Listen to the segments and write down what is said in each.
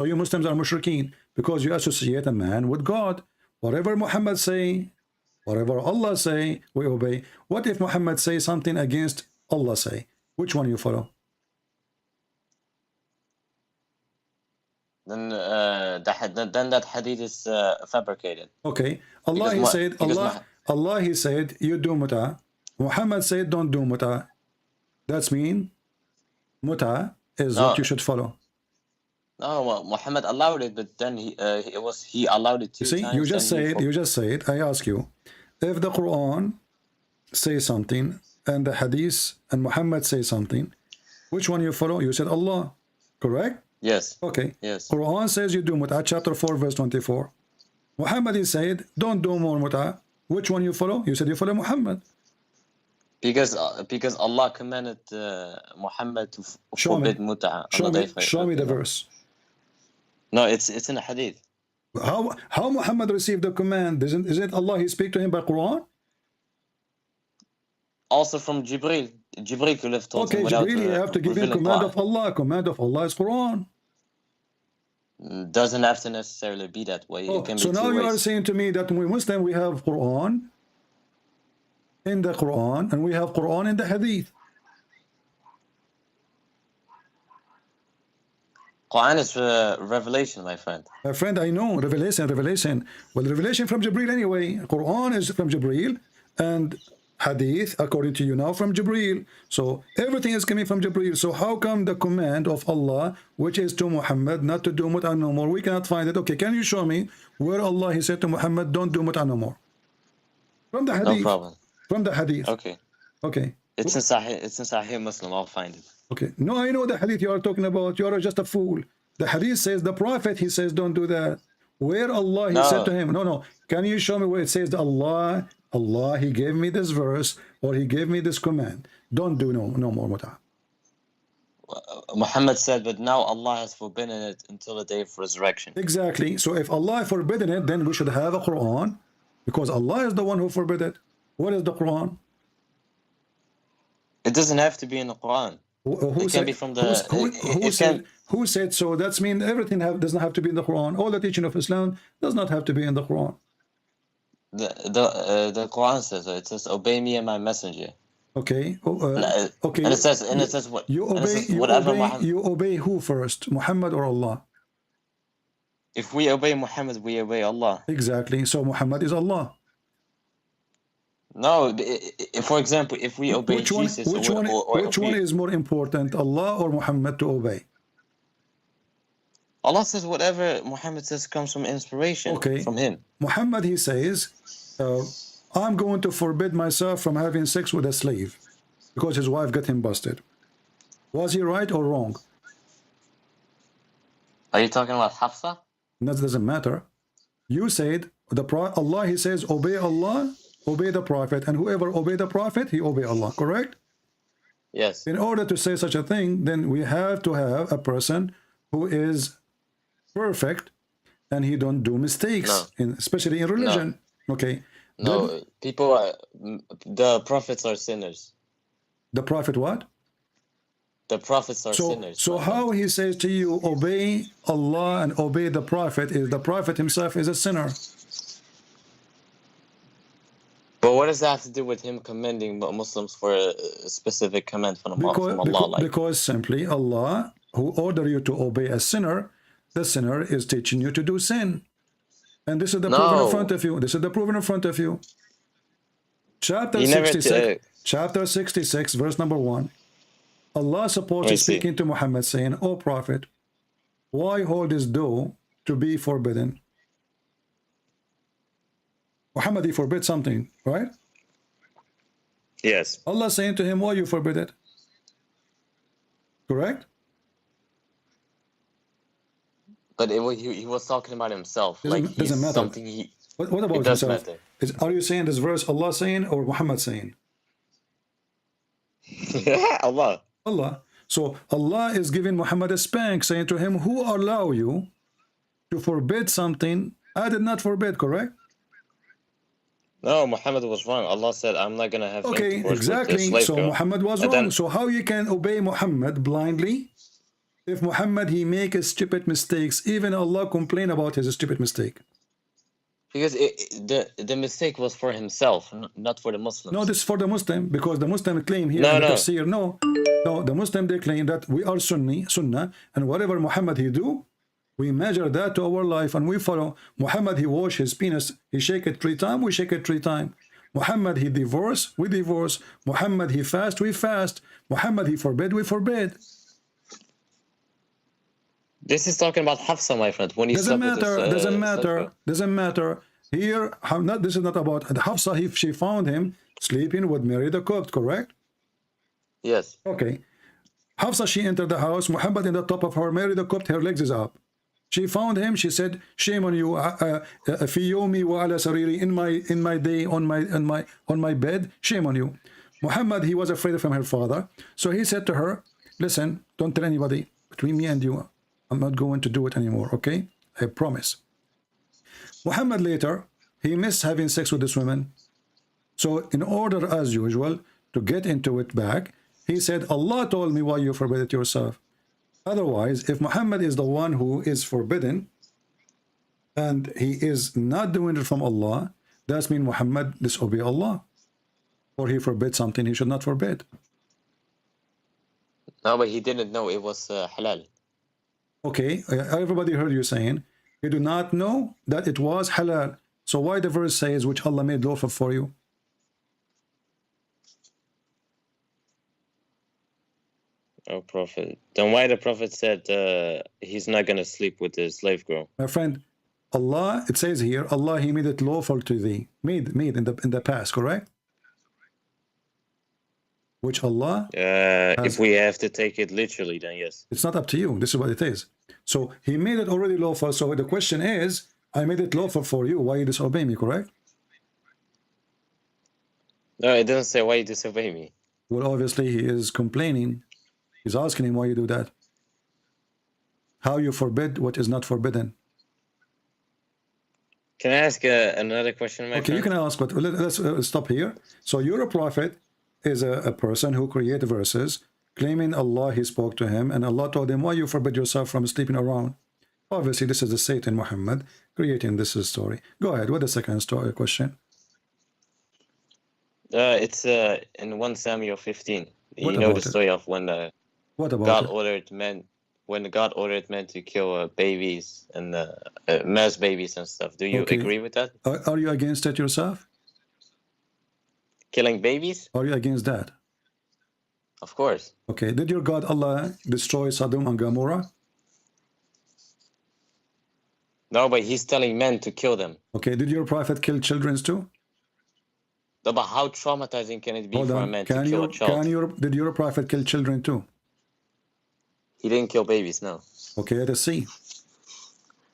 So you Muslims are mushrikeen because you associate a man with God. Whatever Muhammad say, whatever Allah say, we obey. What if Muhammad say something against Allah say? Which one you follow? Then that hadith is fabricated. Okay. Allah he said, Allah he said, you do muta. Muhammad said, don't do muta. That's mean muta is what you should follow. No, well, Muhammad allowed it, but then he allowed it 2 times. See, you just said, I ask you, if the Quran says something and the Hadith and Muhammad say something, which one you follow? You said Allah, correct? Yes. Okay. Yes. Quran says you do muta, chapter 4, verse 24. Muhammad he said, don't do more muta. Which one you follow? You said you follow Muhammad. Because Allah commanded Muhammad to forbid muta. Show me the verse. No, it's in a hadith. How Muhammad received the command? Isn't Allah he speak to him by Quran? Also from Jibril. Jibril could have told him. Okay, Jibril, you have to give him command of Allah. Command of Allah is Quran. Doesn't have to necessarily be that way. It can be so now you are saying to me that we Muslim we have Quran in the Quran and we have Quran in the Hadith. Quran is revelation, my friend. My friend, I know revelation. Well, revelation from Jibril anyway. Quran is from Jibril and Hadith, according to you now, from Jibril. So everything is coming from Jibril. So how come the command of Allah, which is to Muhammad, not to do mut'a no more? We cannot find it. Okay, can you show me where Allah he said to Muhammad, don't do mut'a no more? From the Hadith. No problem. From the Hadith. Okay. Okay. It's in Sahih Muslim. I'll find it. Okay. No, I know the Hadith you are talking about. You are just a fool. The Hadith says the Prophet he says don't do that. Where Allah he said to him, no. Can you show me where it says that Allah, he gave me this verse or he gave me this command. Don't do no more muta. Muhammad said, but now Allah has forbidden it until the day of resurrection. Exactly. So if Allah forbidden it, then we should have a Quran because Allah is the one who forbid it. What is the Quran? It doesn't have to be in the Quran. Who it can be from the... Who said so? That's mean everything doesn't have to be in the Quran. All the teaching of Islam does not have to be in the Quran. The Quran says it says obey me and my messenger. Okay. Okay. And it says what you obey who first, Muhammad or Allah? If we obey Muhammad, we obey Allah. Exactly. So Muhammad is Allah. No, for example, if we obey Jesus, which one is more important, Allah or Muhammad to obey? Allah says whatever Muhammad says comes from inspiration from him. Muhammad he says, I'm going to forbid myself from having sex with a slave because his wife got him busted. Was he right or wrong? Are you talking about Hafsa? That doesn't matter. You said Allah he says obey Allah, obey the Prophet, and whoever obey the Prophet he obey Allah, correct? Yes. In order to say such a thing, then we have to have a person who is perfect and he don't do mistakes, especially in religion. Okay. No, people are, the prophets are sinners. The prophet what? The prophets are sinners. So how he says to you obey Allah and obey the prophet is the prophet himself is a sinner. But what does that have to do with him commending Muslims for a specific command from Allah? Because simply Allah who order you to obey a sinner, the sinner is teaching you to do sin. And this is the proven in front of you. This is the proven in front of you. Chapter 66, verse number 1. Allah supposedly speaking to Muhammad saying, O Prophet, why hold this door to be forbidden? Muhammad, he forbid something, right? Yes. Allah saying to him, why you forbid it? Correct? But he was talking about himself. Doesn't matter. Something he... What about himself? Are you saying this verse Allah saying or Muhammad saying? Allah. Allah. So Allah is giving Muhammad a spank, saying to him, who allow you to forbid something I did not forbid, correct? No, Muhammad was wrong. Allah said, I'm not going to have exactly. So Muhammad was wrong. So how you can obey Muhammad blindly If Muhammad, he makes stupid mistakes, even Allah complain about his stupid mistake. Because the mistake was for himself, not for the Muslims. No, this is for the Muslim, because the Muslim claim here in the tafsir, no, the Muslim, they claim that we are Sunnah, and whatever Muhammad he do, we measure that to our life and we follow. Muhammad, he wash his penis, he shake it 3 times, we shake it 3 times. Muhammad, he divorce, we divorce. Muhammad, he fast, we fast. Muhammad, he forbid, we forbid. This is talking about Hafsa, my friend. When he doesn't matter. Here, this is not about Hafsa. She found him sleeping with Mary the cook, correct? Yes. Okay. Hafsa, she entered the house. Muhammad in the top of her. Mary the cook, her legs is up. She found him. She said, "Shame on you, fi yomi wa ala sariri, in my day, on my bed. Shame on you." Muhammad, he was afraid from her father, so he said to her, "Listen, don't tell anybody. Between me and you, I'm not going to do it anymore. Okay, I promise." Muhammad later, he missed having sex with this woman, so in order, as usual, to get into it back, he said, "Allah told me why you forbid it yourself." Otherwise, if Muhammad is the one who is forbidden and he is not doing it from Allah, that means Muhammad disobey Allah, or he forbid something he should not forbid. No, but he didn't know it was halal. Okay, everybody heard you saying you do not know that it was halal. So why the verse says which Allah made lawful for you? Oh, Prophet. Then why the Prophet said he's not going to sleep with the slave girl? My friend, Allah, it says here, Allah, he made it lawful to thee. Made in the past, correct? Which Allah if we have to take it literally, then yes. It's not up to you. This is what it is. So he made it already lawful. So the question is, I made it lawful for you. Why you disobey me, correct? No, it doesn't say why you disobey me. Well, obviously he is complaining. He's asking him why you do that. How you forbid what is not forbidden. Can I ask another question, my friend? Okay, you can ask, but let's stop here. So you're a prophet, is a person who created verses, claiming Allah, he spoke to him, and Allah told him, why you forbid yourself from sleeping around? Obviously, this is the Satan Muhammad creating this story. Go ahead, what the second story question? It's in 1 Samuel 15. You know the story of when God ordered men to kill babies and mass babies and stuff. Do you agree with that? Are you against it yourself? Killing babies? Are you against that? Of course. Okay, did your God Allah destroy Sodom and Gomorrah? No, but he's telling men to kill them. Okay, did your prophet kill children too? No, but how traumatizing can it be for a man to kill a child? Did your prophet kill children too? He didn't kill babies, no. Okay, let's see.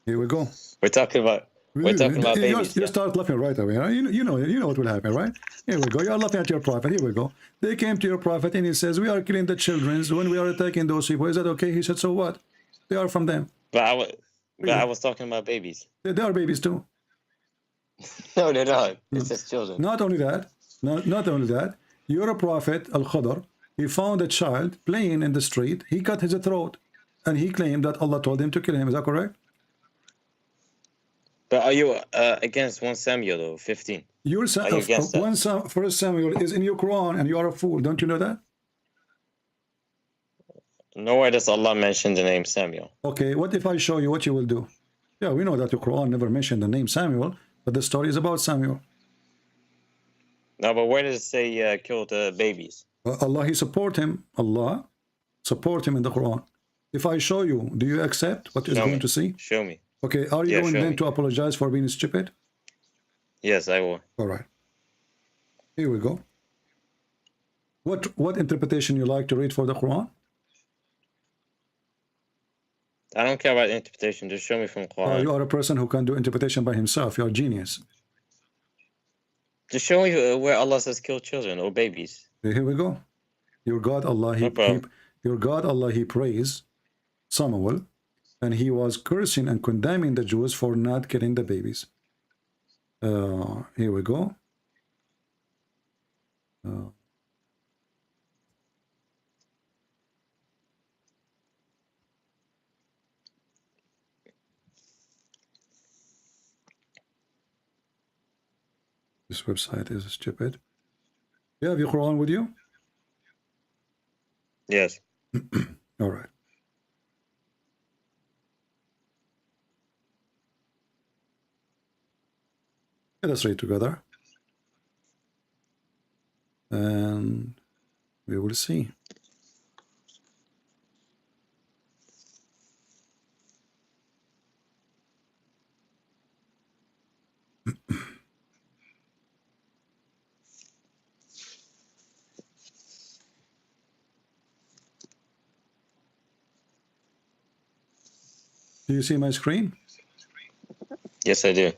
Here we go. We're talking about babies. You start laughing right away. Right? You know what will happen, right? Here we go. You are laughing at your prophet. Here we go. They came to your prophet and he says, we are killing the children when we are attacking those people. Is that okay? He said, so what? They are from them. But I was talking about babies. They are babies too. No, they're not. It's just children. Not only that, not only that, you're a prophet, Al-Khadr. He found a child playing in the street. He cut his throat. And he claimed that Allah told him to kill him. Is that correct? But are you against 1 Samuel, though, 15? First Samuel is in your Quran, and you are a fool. Don't you know that? Nowhere does Allah mention the name Samuel. Okay, what if I show you what you will do? Yeah, we know that the Quran never mentioned the name Samuel, but the story is about Samuel. No, but where does it say kill the babies? Allah, he support him. Allah support him in the Quran. If I show you, do you accept what is going to see? Show me. Okay, are you going then to apologize for being stupid? Yes, I will. All right. Here we go. What interpretation you like to read for the Quran? I don't care about interpretation. Just show me from Quran. You are a person who can do interpretation by himself. You are a genius. Just show me where Allah says kill children or babies. Here we go. Your God Allah, he praised Samuel, and he was cursing and condemning the Jews for not killing the babies. Here we go. This website is stupid. You have your Quran with you? Yes. All right. Let us read together. And we will see. Do you see my screen? Yes, I do.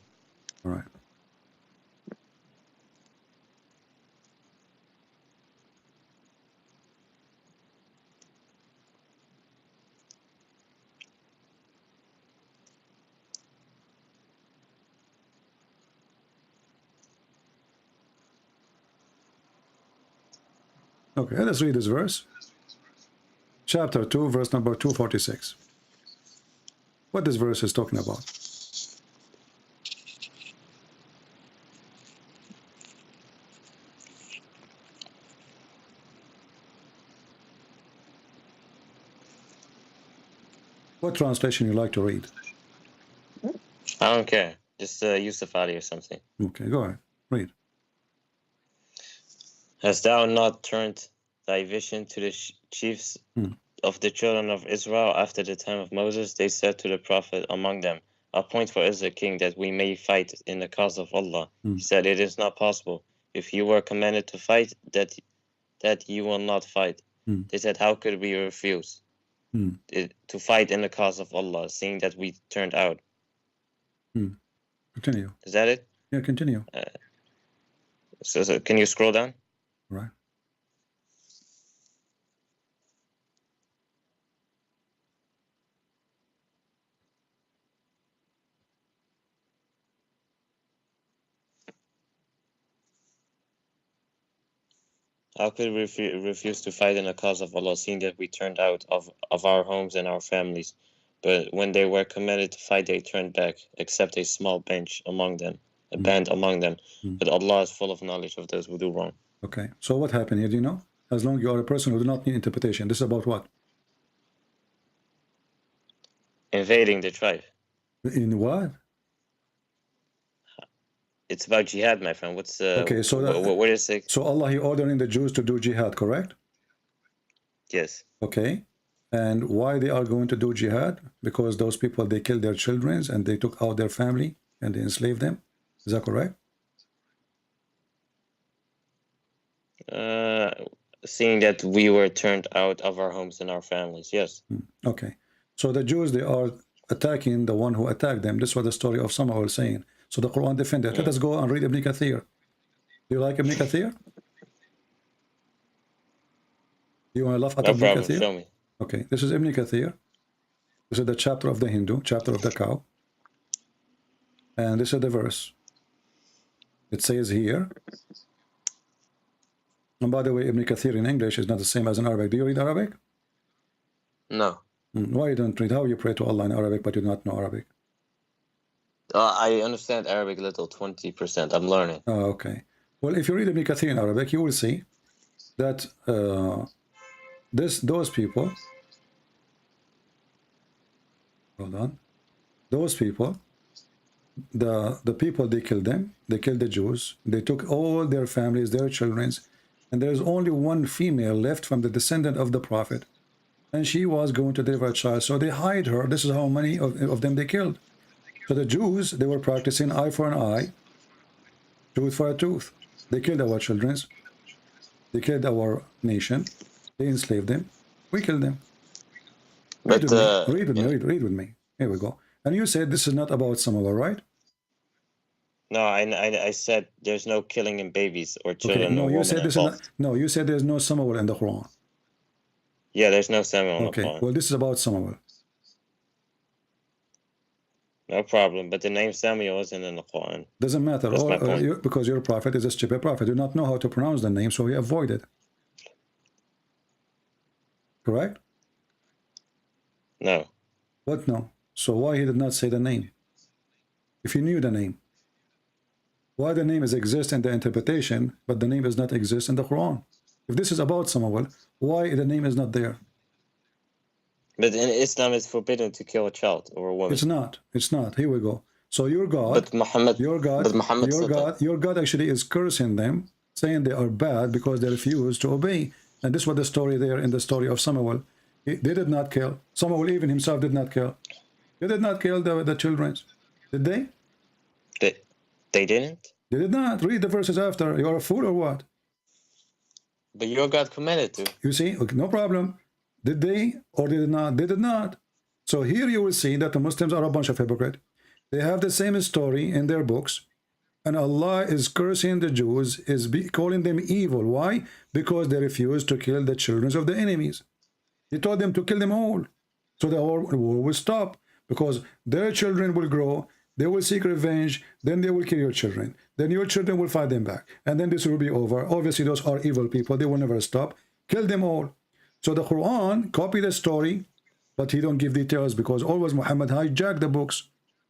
All right. Okay, let's read this verse. Chapter 2, verse number 246. What this verse is talking about. What translation you like to read? I don't care. Just Yusuf Ali or something. Okay, go ahead. Read. Hast thou not turned thy vision to the chiefs of the children of Israel after the time of Moses? They said to the prophet among them, appoint for us a king that we may fight in the cause of Allah. He said, it is not possible. If you were commanded to fight, that you will not fight. They said, how could we refuse to fight in the cause of Allah, seeing that we turned out? Continue. Is that it? Yeah, continue. So can you scroll down? Right. How could we refuse to fight in the cause of Allah, seeing that we turned out of our homes and our families? But when they were commanded to fight, they turned back, except a small bench among them, a band among them. But Allah is full of knowledge of those who do wrong. Okay, so what happened here, do you know? As long as you are a person who do not need interpretation, this is about what? Invading the tribe. In what? It's about jihad, my friend. What's okay? So what is it? So Allah, He ordering the Jews to do jihad, correct? Yes. Okay, and why they are going to do jihad? Because those people, they killed their children and they took out their family and they enslaved them. Is that correct? Seeing that we were turned out of our homes and our families, yes. Okay, so the Jews, they are attacking the one who attacked them. This was the story of Samuel saying. So the Quran defended. Let us go and read Ibn Kathir. Do you like Ibn Kathir? Do you want to laugh at no Ibn problem. Kathir? Show me. Okay, this is Ibn Kathir. This is the chapter of the Hindu, chapter of the cow. And this is the verse. It says here, and by the way, Ibn Kathir in English is not the same as in Arabic. Do you read Arabic? No. Why you don't read? How you pray to Allah in Arabic but you do not know Arabic? I understand Arabic a little, 20%. I'm learning. Oh, okay. Well, if you read Ibn Kathir in Arabic, you will see that those people, hold on, those people, the people, they killed them, they killed the Jews, they took all their families, their children, and there's only one female left from the descendant of the Prophet, and she was going to deliver a child, so they hide her. This is how many of them they killed. So the Jews, they were practicing eye for an eye, tooth for a tooth. They killed our children, they killed our nation, they enslaved them, we killed them. Read with me. Here we go. And you said this is not about Samuel, right? No, I said there's no killing in babies or children. Okay. No, or you said this involved. is not. No, you said there's no Samuel in the Quran. Yeah, there's no Samuel in the Okay. Quran. Well, this is about Samuel. No problem, but the name Samuel isn't in the Quran. Doesn't matter. That's my point. Because your prophet is a stupid prophet. You do not know how to pronounce the name, so he avoided. Correct? No. What no? So why he did not say the name? If he knew the name. why the name is exist in the interpretation, but the name does not exist in the Quran? If this is about Samuel, why the name is not there? But in Islam, it's forbidden to kill a child or a woman. It's not. It's not. Here we go. So your God, but Muhammad, your God, but Muhammad your God actually is cursing them, saying they are bad because they refuse to obey. And this was the story there in the story of Samuel. They did not kill. Samuel even himself did not kill. They did not kill the children. Did they? They didn't? They did not. Read the verses after. You are a fool or what? But your God commanded to. You see? Okay, no problem. Did they or did not? They did not. So here you will see that the Muslims are a bunch of hypocrites. They have the same story in their books. And Allah is cursing the Jews, is calling them evil. Why? Because they refuse to kill the children of the enemies. He told them to kill them all. So the war will stop. Because their children will grow, they will seek revenge, then they will kill your children. Then your children will fight them back. And then this will be over. Obviously, those are evil people. They will never stop. Kill them all. So the Quran copy the story, but he don't give details because always Muhammad hijacked the books.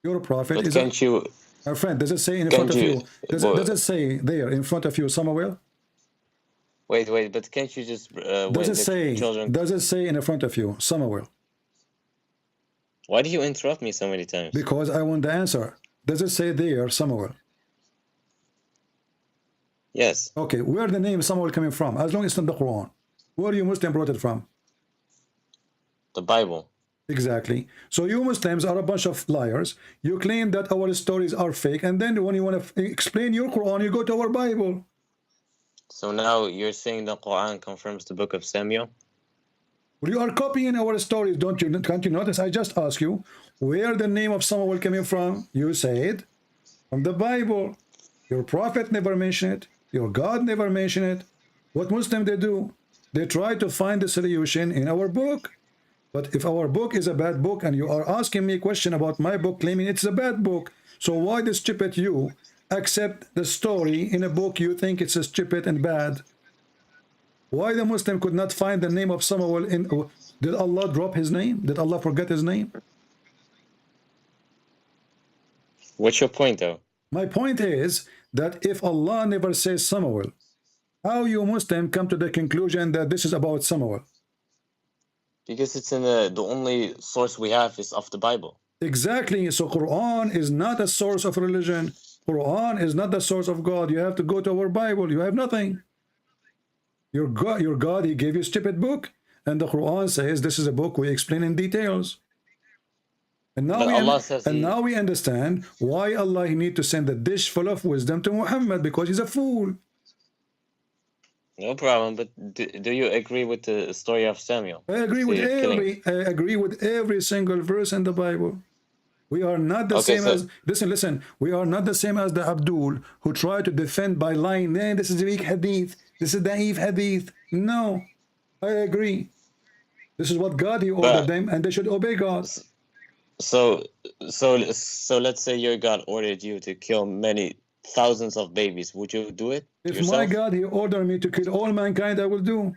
Your prophet but is can't you... Our friend, does it say in front of you? Does it say there in front of you, Samuel? Wait, but can't you just... does it say in front of you, Samuel? Why do you interrupt me so many times? Because I want the answer. Does it say there, Samuel? Yes. Okay, where the name Samuel coming from? As long as it's in the Quran. Where you Muslim brought it from? The Bible. Exactly. So you Muslims are a bunch of liars. You claim that our stories are fake, and then when you want to explain your Quran, you go to our Bible. So now you're saying the Quran confirms the book of Samuel? Well, you are copying our stories, don't you? Can't you notice? I just asked you where the name of Samuel coming from. You said from the Bible. Your prophet never mentioned it. Your God never mentioned it. What Muslim they do? They try to find the solution in our book. But if our book is a bad book and you are asking me a question about my book claiming it's a bad book, so why the stupid you accept the story in a book you think it's a stupid and bad? Why the Muslim could not find the name of Samuel in... Did Allah drop his name? Did Allah forget his name? What's your point though? My point is that if Allah never says Samuel, how you Muslim come to the conclusion that this is about Samuel? Because it's in the only source we have is of the Bible. Exactly. So Quran is not a source of religion. Quran is not the source of God. You have to go to our Bible. You have nothing. Your God, he gave you a stupid book. And the Quran says this is a book we explain in details. And now we understand why Allah need to send a dish full of wisdom to Muhammad, because he's a fool. No problem, but do you agree with the story of Samuel? I agree with every single verse in the Bible. We are not the same as... Listen. We are not the same as the Abdul who try to defend by lying. This is weak hadith. This is naive hadith. No, I agree. This is what God, he ordered them, and they should obey God. So let's say your God ordered you to kill many thousands of babies. Would you do it? If yourself? My God, he ordered me to kill all mankind, I will do.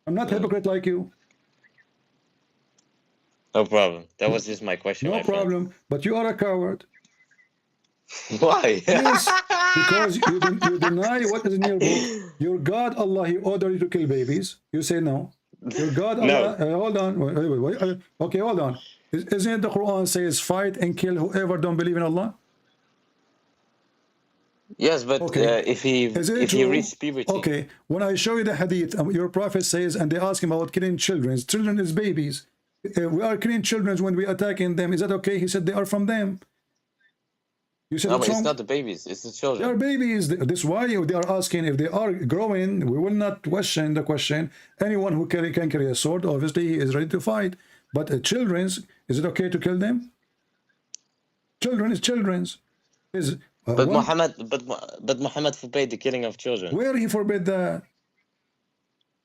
I'm not hypocrite like you. No problem. That was just my question. No problem. But you are a coward. Why? Yes, because you deny what is in your book. Your God, Allah, he ordered you to kill babies. You say no. Your God, Allah, hold on. Wait. Okay, hold on. Isn't it the Quran says fight and kill whoever don't believe in Allah? Yes, but if he reached puberty. Okay, when I show you the hadith, your prophet says, and they ask him about killing children. Children is babies. We are killing children when we attacking them. Is that okay? He said they are from them. You said no, but it's not the babies, it's the children. They are babies. This is why they are asking if they are growing. We will not question the question. Anyone who can carry a sword, obviously, he is ready to fight. But children's, is it okay to kill them? Children is children's. But Muhammad forbade the killing of children. Where he forbade that?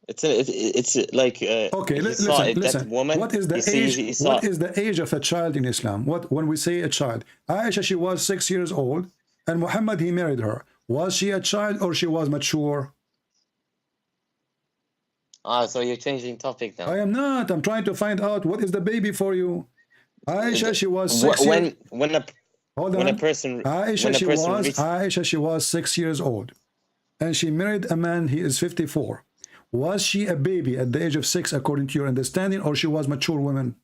It's like okay. Listen. What is the age? What is the age of a child in Islam? When we say a child? Aisha, she was 6 years old, and Muhammad, he married her. Was she a child or she was mature? So you're changing topic now. I am not. I'm trying to find out what is the baby for you. Aisha, she was 6 years. Hold when on. a person Aisha, she was 6 years old, and she married a man. He is 54. Was she a baby at the age of 6, according to your understanding, or she was mature woman?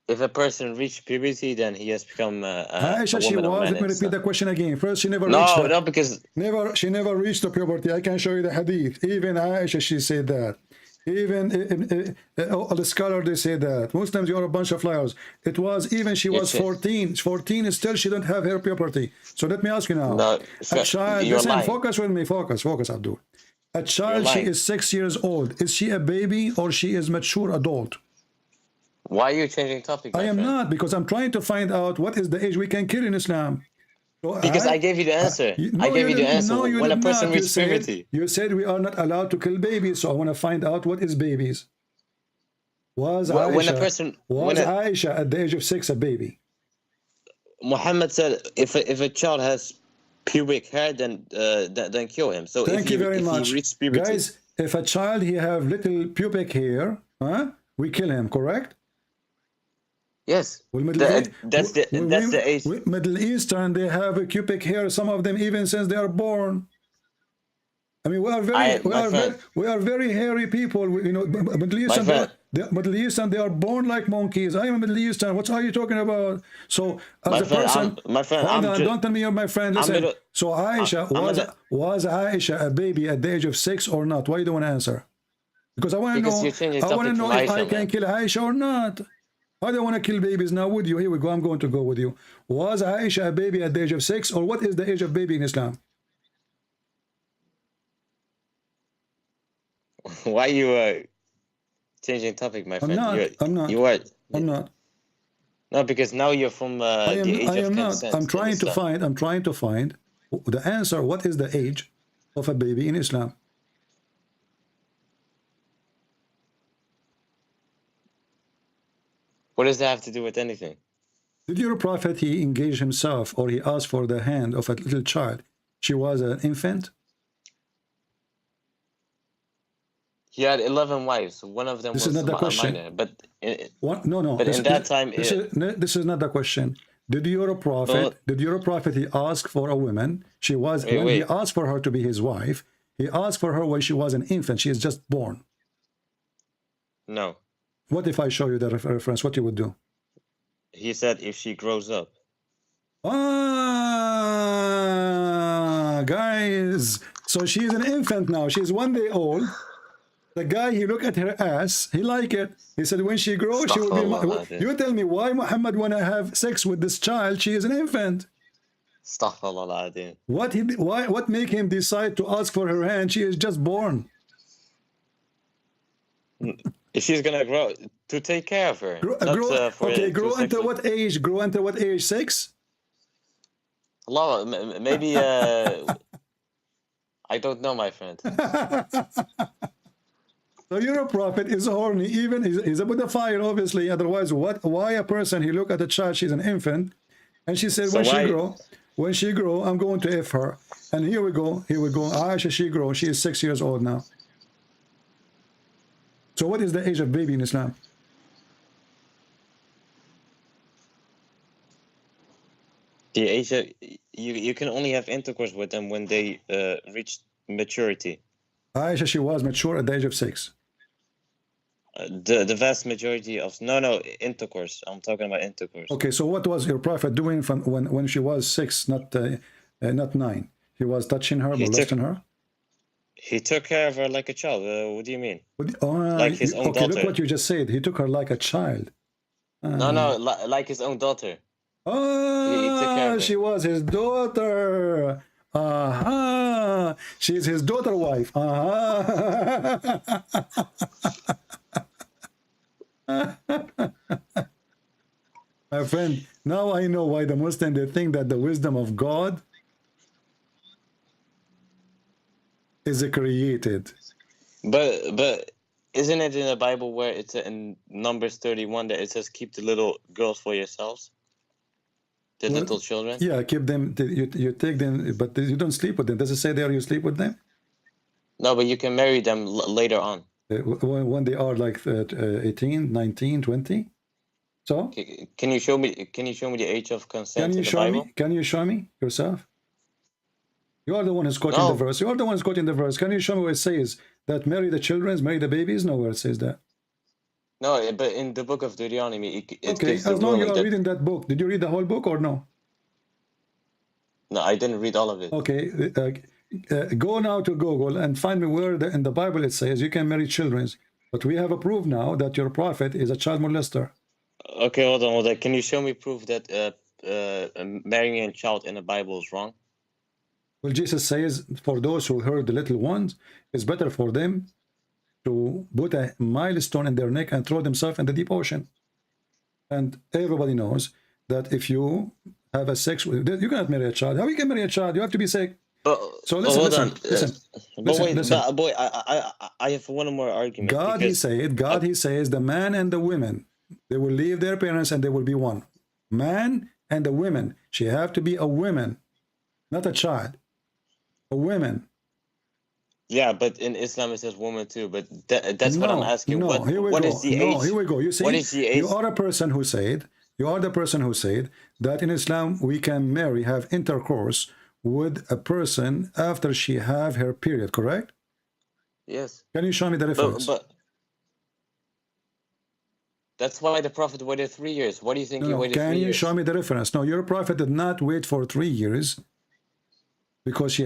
If a person reached puberty, then he has become Aisha, a woman or man. Let me repeat the question again. First, she never no, reached because she never reached the puberty. I can show you the hadith. Even Aisha, she said that. Even the scholar, they say that. Muslims, you are a bunch of liars. It was even she was 14. 14, still she don't have her puberty. So let me ask you now. No, a child, you're listen, lying. focus with me. Focus, Abdul. A child, she is 6 years old. Is she a baby or she is mature adult? Why are you changing topic, my friend? Not, because I'm trying to find out what is the age we can kill in Islam. So because I gave you the answer. I gave you the answer. No, you when did a person not. reaches puberty. You said we are not allowed to kill babies, so I want to find out what is babies. Was Aisha at the age of 6 a baby? Muhammad said, if a child has pubic hair, then kill him. So Thank you very much, puberty, guys. If a child he have little pubic hair, we kill him. Correct? Yes. Well, that's the age. Middle Eastern, they have a pubic hair. Some of them even since they are born. I mean, we are very hairy people. You know, Middle Eastern, they are born like monkeys. I am a Middle Eastern. What are you talking about? So, as a person, my friend, hold on, don't tell me you're my friend. Listen. So, Aisha, was Aisha a baby at the age of 6 or not? Why you don't want to answer? Because I want to know. I want to know if I can kill Aisha or not. I don't want to kill babies now with you. Here we go. I'm going to go with you. Was Aisha a baby at the age of 6, or what is the age of baby in Islam? Why are you changing topic, my friend? I'm not. No, because now you're from the age of consent. I'm trying to find the answer. What is the age of a baby in Islam? What does that have to do with anything? Did your prophet, he engaged himself, or he asked for the hand of a little child? She was an infant? He had 11 wives. One of them was not the question. minor. But no. But in that time, this is not the question. Did your prophet, he ask for a woman? She was he asked for her to be his wife. He asked for her when she was an infant. She is just born. No. What if I show you the reference? What you would do? He said if she grows up. Guys. So she's an infant now. She's 1 day old. The guy, he looked at her ass. He liked it. He said, when she grows, she will be... You tell me why Muhammad want to have sex with this child? She is an infant. What make him decide to ask for her hand? She is just born. If she's gonna grow, to take care of her. Grow until what age? Grow until what age? 6? Allah, maybe I don't know, my friend. So your prophet is horny, even he's a pedophile, obviously. Otherwise, why a person, he look at a child, she's an infant, and she said, when she grow, I'm going to F her. And here we go. Aisha, she grow. She is 6 years old now. So what is the age of baby in Islam? The age of, you can only have intercourse with them when they reach maturity. Aisha, she was mature at the age of 6. The vast majority of intercourse. I'm talking about intercourse. Okay, so what was your prophet doing from when she was 6, not 9? He was touching her, molesting her. He took care of her like a child. What do you mean? Like his own daughter. Look what you just said. He took her like a child. Like his own daughter. He took care of her. She was his daughter. She's his daughter wife. My friend, now I know why the Muslims, they think that the wisdom of God is created. But isn't it in the Bible where it's in Numbers 31 that it says keep the little girls for yourselves? The little children? Yeah, keep them, you take them, but you don't sleep with them. Does it say there you sleep with them? No, but you can marry them later on. When they are like 18, 19, 20? So can you show me? Can you show me the age of consent in the Bible? Can you show me yourself? You are the one who's quoting the verse. You are the one who's quoting the verse. Can you show me where it says that marry the children, marry the babies? Nowhere it says that. No, but in the book of Deuteronomy, it okay, gives as long as you are reading that book. Did you read the whole book or no? No, I didn't read all of it. Okay, go now to Google and find me where in the Bible it says you can marry children. But we have a proof now that your prophet is a child molester. Okay, hold on. Can you show me proof that marrying a child in the Bible is wrong? Well, Jesus says for those who hurt the little ones, it's better for them to put a milestone in their neck and throw themselves in the deep ocean. And everybody knows that if you have a sex with, you cannot marry a child. How you can marry a child? You have to be sick. But, so listen, listen. Boy, I have one more argument. God, he says, the man and the women, they will leave their parents and they will be one. Man and the women, she have to be a woman, not a child. A woman. Yeah, but in Islam it says woman too. But that's what I'm asking. No, what is the age? Here we go. You see, what is the age? You are the person who said that in Islam we can marry, have intercourse with a person after she have her period, correct? Yes. Can you show me the reference? But that's why the Prophet waited 3 years. What do you think he waited 3 years? Can you show me the reference? No, your Prophet did not wait for 3 years because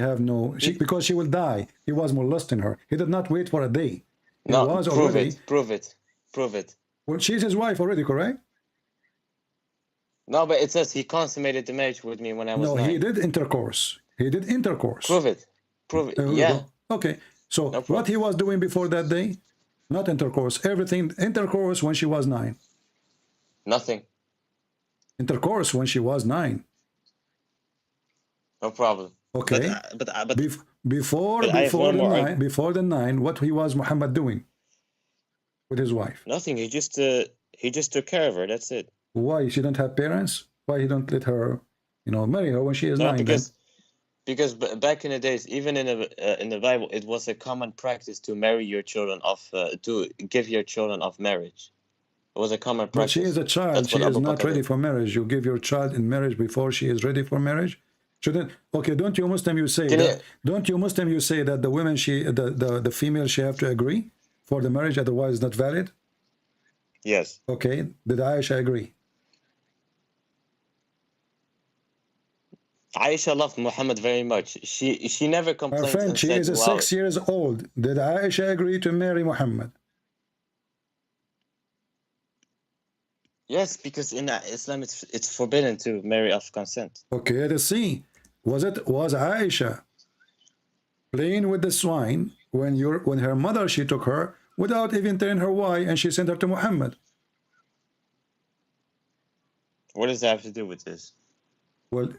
because she will die. He was molesting her. He did not wait for a day. Prove it. Well, she's his wife already, correct? No, but it says he consummated the marriage with me when I was 9. He did intercourse. Prove it. Yeah. Okay. So what he was doing before that day? Not intercourse. Everything intercourse when she was 9. Nothing. Intercourse when she was 9. No problem. Okay. But before the 9, what he was Muhammad doing with his wife? Nothing. He just took care of her. That's it. Why she don't have parents? Why he don't let her, marry her when she is 9? Because back in the days, even in the Bible, it was a common practice to marry your children to give your children of marriage. It was a common practice. But she is a child. She is not ready for marriage. You give your child in marriage before she is ready for marriage. Shouldn't? Okay, don't you Muslim you say that the women the female she have to agree for the marriage, otherwise it's not valid? Yes. Okay, did Aisha agree? Aisha loved Muhammad very much. She never complained. My friend, she is 6 years old. Did Aisha agree to marry Muhammad? Yes, because in Islam it's forbidden to marry off consent. Okay, let's see. Was Aisha playing with the swine when her mother she took her without even telling her why, and she sent her to Muhammad? What does that have to do with this? Well,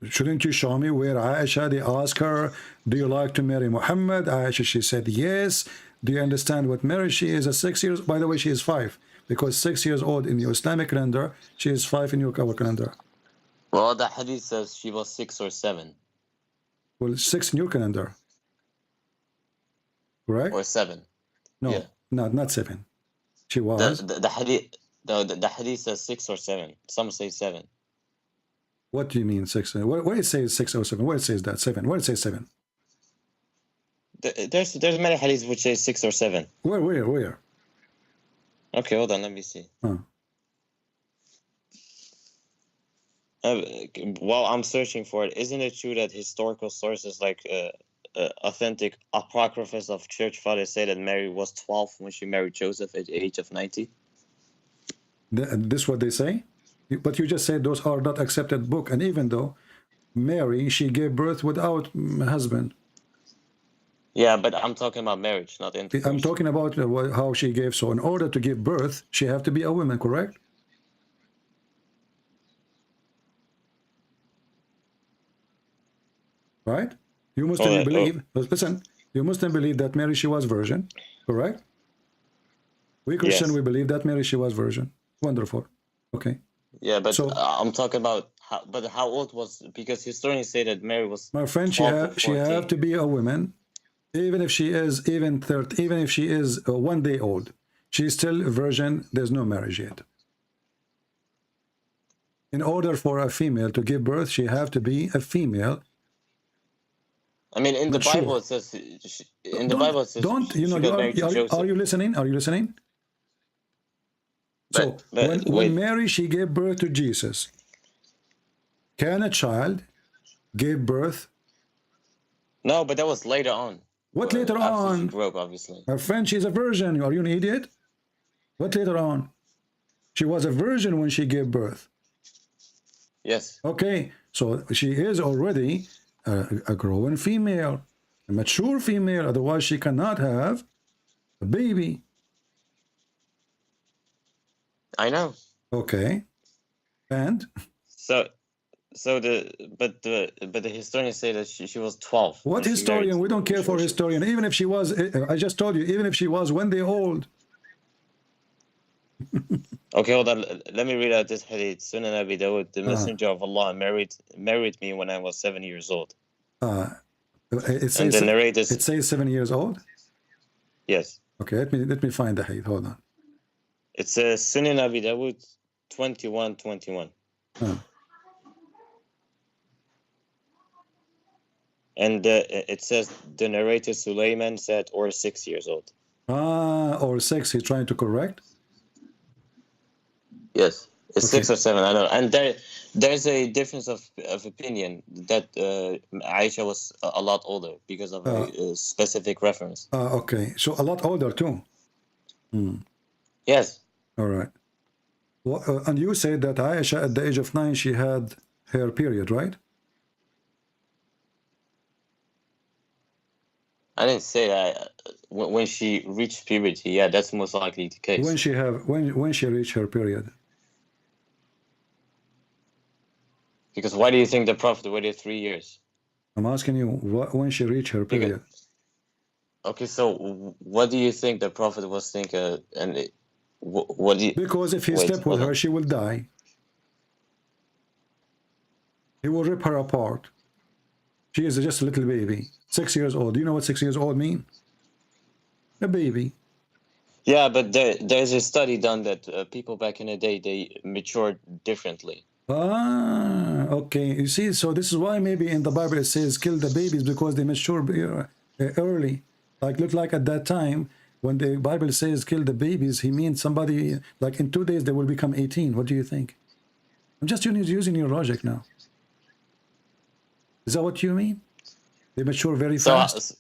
shouldn't you show me where Aisha, they ask her, do you like to marry Muhammad? Aisha, she said yes. Do you understand what marriage? She is 6 years. By the way, she is 5. Because 6 years old in your Islamic calendar, she is 5 in your calendar. Well, the hadith says she was 6 or 7. Well, 6 in your calendar. Right? Or 7. No, yeah. not 7. She was. The hadith says 6 or 7. Some say 7. What do you mean 6? Where it says 6 or 7? Where it says that 7? Where it says 7? There's many hadiths which say 6 or 7. Where? Okay, hold on. Let me see. While I'm searching for it, isn't it true that historical sources like authentic apocryphas of church fathers say that Mary was 12 when she married Joseph at the age of 90? This what they say? But you just said those are not accepted book. And even though Mary, she gave birth without a husband. Yeah, but I'm talking about marriage, not intercourse. I'm talking about how she gave. So in order to give birth, she have to be a woman, correct? Right? You Muslim believe, listen, you Muslim believe that Mary, she was virgin, correct? We Christian, we believe that Mary, she was virgin. Wonderful. Okay. Yeah, but I'm talking about how old was, because historians say that Mary was. My friend, she have to be a woman, even if she is even 1 day old. She's still a virgin. There's no marriage yet. In order for a female to give birth, she have to be a female. I mean, in the Bible it says. In the Bible it says. Don't you know? Are you listening? Are you listening? So when Mary, she gave birth to Jesus, can a child give birth? No, but that was later on. What later on? She grew up, obviously. Her friend, she's a virgin. Are you an idiot? What later on? She was a virgin when she gave birth. Yes. Okay, so she is already a grown female, a mature female. Otherwise, she cannot have a baby. I know. Okay, and but the historians say that she was 12. What historian? We don't care for historian. Even if she was, I just told you, even if she was when they old. Okay, hold on. Let me read out this hadith. Sunan Abi Dawud, the Messenger of Allah married me when I was 7 years old. It says, and the narrators. It says 7 years old. Yes. Okay, let me find the hadith. Hold on. It says Sunan Abi Dawud 21:21. And it says the narrator Sulaiman said, or 6 years old. Or 6. He's trying to correct. Yes, it's 6 or 7. I don't know. And there's a difference of opinion that Aisha was a lot older because of a specific reference. Okay, so a lot older too. Yes. All right. Well, and you said that Aisha at the age of 9 she had her period, right? I didn't say that. When she reached puberty, yeah, that's most likely the case. When she reached her period. Because why do you think the Prophet waited 3 years? I'm asking you when she reached her period. Okay, so what do you think the Prophet was thinking? What do you? Because if he slept with her, she will die. He will rip her apart. She is just a little baby, 6 years old. Do you know what 6 years old mean? A baby. Yeah, but there's a study done that people back in the day, they matured differently. Okay. You see, so this is why maybe in the Bible it says kill the babies because they mature early. Look like at that time when the Bible says kill the babies, he means somebody like in 2 days they will become 18. What do you think? I'm just using your logic now. Is that what you mean? They mature very fast.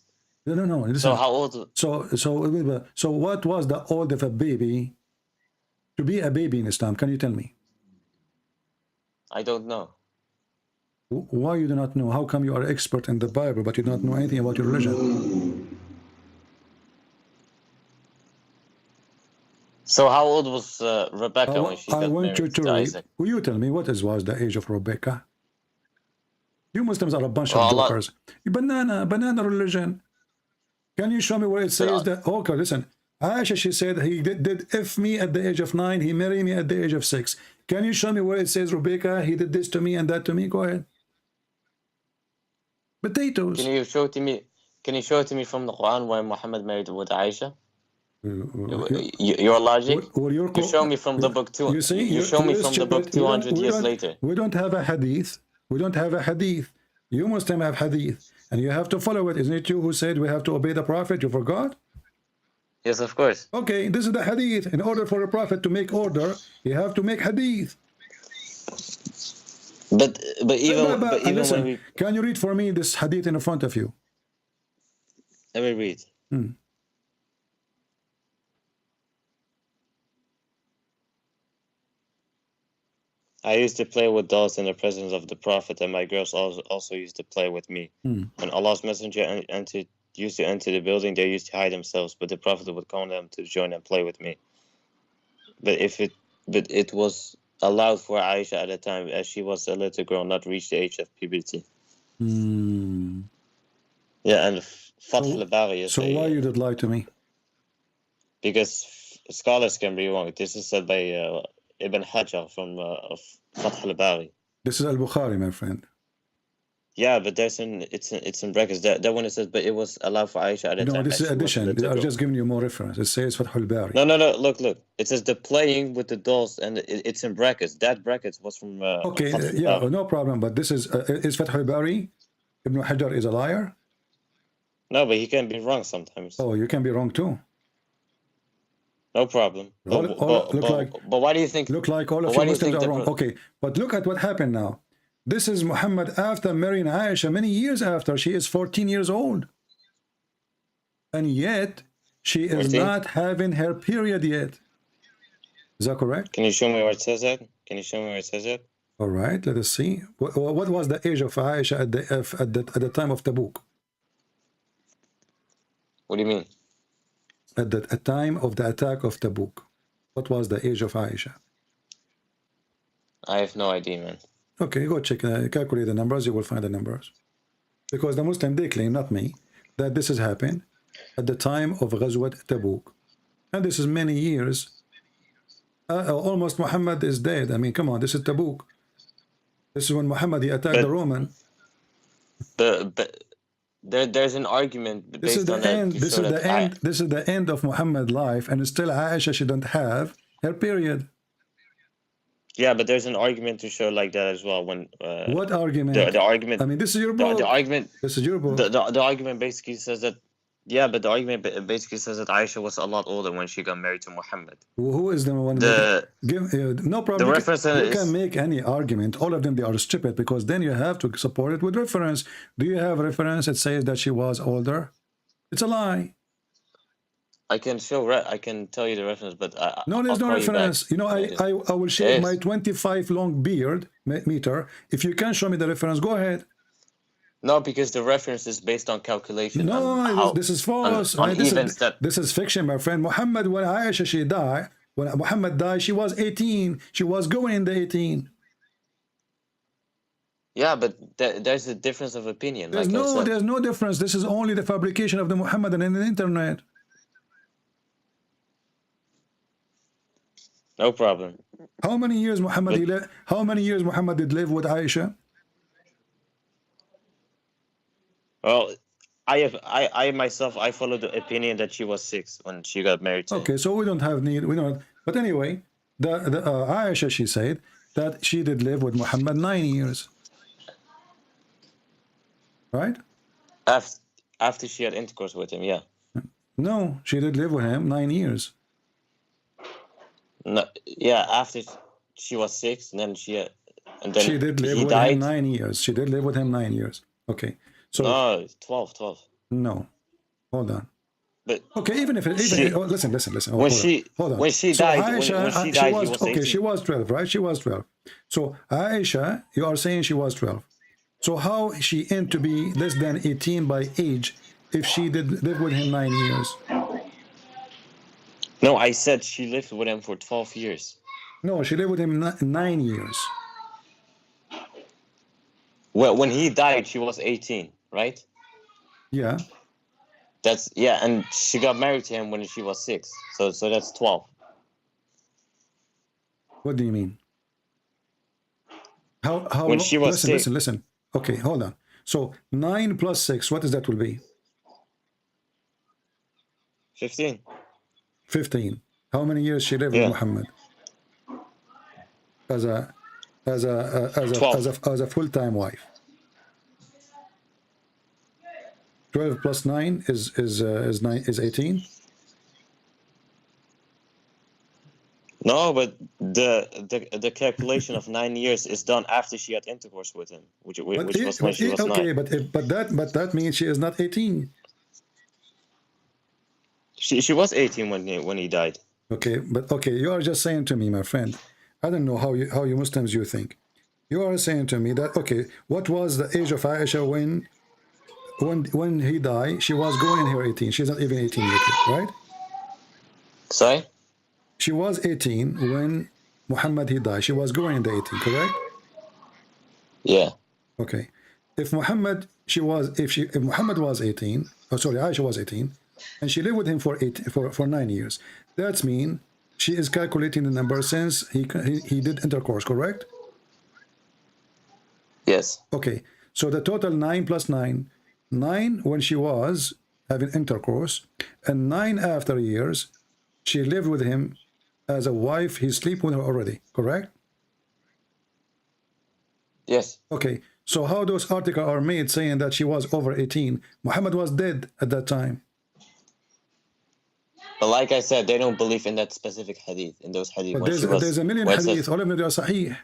No. Listen. So how old? So what was the old of a baby to be a baby in Islam? Can you tell me? I don't know. Why you do not know? How come you are expert in the Bible but you don't know anything about your religion? So how old was Rebecca when she got married to Isaac? Will you tell me what was the age of Rebecca? You Muslims are a bunch of jokers. Banana religion. Can you show me where it says that? Okay, listen. Aisha, she said he did F me at the age of 9. He married me at the age of 6. Can you show me where it says Rebecca, he did this to me and that to me? Go ahead. Potatoes. Can you show it to me? Can you show it to me from the Quran where Muhammad married with Aisha? Your logic. You show me from the book 2. You show me from the book 200 years later. We don't have a hadith. We don't have a hadith. You Muslims have hadith, and you have to follow it. Isn't it you who said we have to obey the Prophet? You forgot? Yes, of course. Okay, this is the hadith. In order for a Prophet to make order, you have to make hadith. But even listen, when we... Can you read for me this hadith in front of you? Let me read. I used to play with dolls in the presence of the Prophet, and my girls also used to play with me. When Allah's messenger used to enter the building, they used to hide themselves, but the Prophet would call them to join and play with me. But it was allowed for Aisha at the time, as she was a little girl, not reached the age of puberty. Yeah, and Fath al-Bari is... So why you did lie to me? Because scholars can be wrong. This is said by Ibn Hajar from Fath al-Bari. This is al-Bukhari, my friend. Yeah, but it's in brackets. That one it says, but it was allowed for Aisha at the time. No, this is addition. They are just giving you more reference. It says Fathul Bari. No. Look. It says the playing with the dolls, and it's in brackets. That brackets was from. Okay, yeah, no problem. But this is Fathul Bari. Ibn Hajar is a liar. No, but he can be wrong sometimes. Oh, you can be wrong too. No problem. But why do you think? Look like all of you Muslims are wrong. Okay, but look at what happened now. This is Muhammad after marrying Aisha many years after. She is 14 years old. And yet, she is 14? Not having her period yet. Is that correct? Can you show me where it says that? All right, let us see. What was the age of Aisha at the time of Tabuk? What do you mean? At the time of the attack of Tabuk, what was the age of Aisha? I have no idea, man. Okay, go check, calculate the numbers, you will find the numbers. Because the Muslim, they claim, not me, that this has happened at the time of Ghazwat Tabuk. And this is many years. Almost Muhammad is dead. I mean, come on, this is Tabuk. This is when Muhammad, he attacked the Roman. But there's an argument based this is the on end. that. This is the end of Muhammad's life, and still Aisha, she don't have her period. Yeah, but there's an argument to show like that as well. When what argument? The argument. I mean, this is your book. The argument. This is your book. The argument basically says that. Yeah, but the argument basically says that Aisha was a lot older when she got married to Muhammad. Who is the one? No problem. The reference you can make any argument. All of them, they are stupid, because then you have to support it with reference. Do you have reference that says that she was older? It's a lie. I can tell you the reference, but no, there's no reference. You know, I will shave my 25 long beard meter. If you can show me the reference, go ahead. No, because the reference is based on calculation. No, this is false. This is fiction, my friend. Muhammad, when Aisha, she died, when Muhammad died, she was 18. She was going in the 18. Yeah, but there's a difference of opinion. There's no difference. This is only the fabrication of the Muhammadan in the internet. No problem. How many years Muhammad did live with Aisha? Well, I myself follow the opinion that she was 6 when she got married to him. Okay, so we don't have need. But anyway, Aisha, she said that she did live with Muhammad 9 years, right? After she had intercourse with him, yeah. No, she did live with him 9 years. No, yeah, after she was 6, and then she did live with him 9 years. She did live with him 9 years. Okay. So no, 12. No, hold on. But okay, listen. When she died, Aisha, she was 12, right? She was 12. So Aisha, you are saying she was 12. So how she aimed to be less than 18 by age if she did live with him 9 years? No, I said she lived with him for 12 years. No, she lived with him 9 years. Well, when he died, she was 18, right? Yeah. And she got married to him when she was 6. So that's 12. What do you mean? How when she was listen. Okay, hold on. So 9 plus 6, what is that will be? 15. 15. How many years she lived with Muhammad? As a full-time wife. 12 plus 9 is 18. No, but the calculation of 9 years is done after she had intercourse with him, which was when she was 9. Okay, but that means she is not 18. She was 18 when he died. Okay, but okay, you are just saying to me, my friend, I don't know how you Muslims you think. You are saying to me that, okay, what was the age of Aisha when he died? She was going in her 18. She's not even 18 yet, right? Sorry? She was 18 when Muhammad he died. She was going in the 18, correct? Yeah. Okay. If Muhammad was 18, Aisha was 18, and she lived with him for 9 years, that means she is calculating the number since he did intercourse, correct? Yes. Okay. So the total 9 plus 9, 9 when she was having intercourse, and 9 after years, she lived with him as a wife. He sleep with her already, correct? Yes. Okay, so how those articles are made saying that she was over 18? Muhammad was dead at that time. But like I said, they don't believe in that specific hadith, in those hadith. But there's a million hadith, all of them are sahih.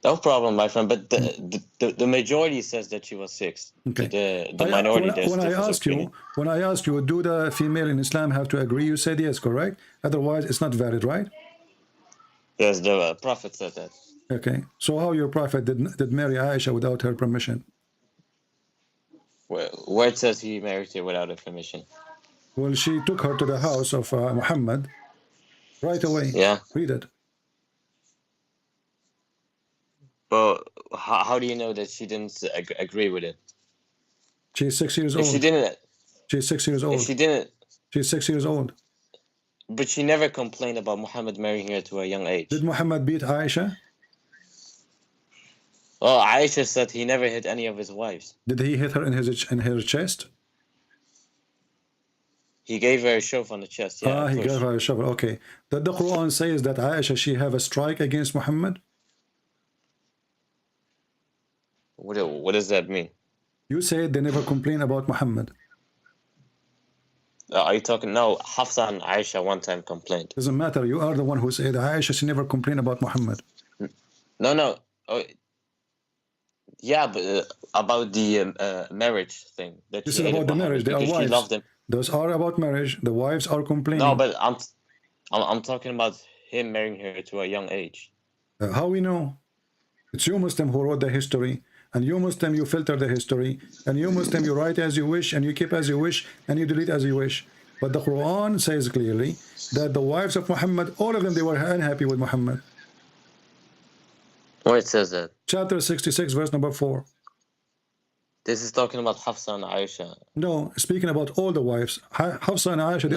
No problem, my friend. But the majority says that she was 6. Okay. The minority. When I asked you, do the female in Islam have to agree? You said yes, correct? Otherwise, it's not valid, right? Yes, the Prophet said that. Okay. So how your Prophet did marry Aisha without her permission? Where it says he married her without her permission. Well, she took her to the house of Muhammad right away. Yeah. Read it. But how do you know that she didn't agree with it? She's 6 years old. If she didn't. She's 6 years old. If she didn't. She's 6 years old. But she never complained about Muhammad marrying her to a young age. Did Muhammad beat Aisha? Well, Aisha said he never hit any of his wives. Did he hit her in her chest? He gave her a shove on the chest. Yeah. He gave her a shove. Okay. Did the Quran says that Aisha she have a strike against Muhammad? What does that mean? You said they never complain about Muhammad. Are you talking? No, Hafsa and Aisha one time complained. Doesn't matter. You are the one who said Aisha she never complained about Muhammad. No. Oh, yeah, but about the marriage thing. That this is about the marriage. They are wives. She loved him. Those are about marriage. The wives are complaining. No, but I'm talking about him marrying her to a young age. How we know? It's you Muslim who wrote the history. And you Muslim, you filter the history. And you Muslim, you write as you wish, and you keep as you wish, and you delete as you wish. But the Quran says clearly that the wives of Muhammad, all of them, they were unhappy with Muhammad. Where it says that? Chapter 66, verse number 4. This is talking about Hafsa and Aisha. No, speaking about all the wives. Hafsa and Aisha,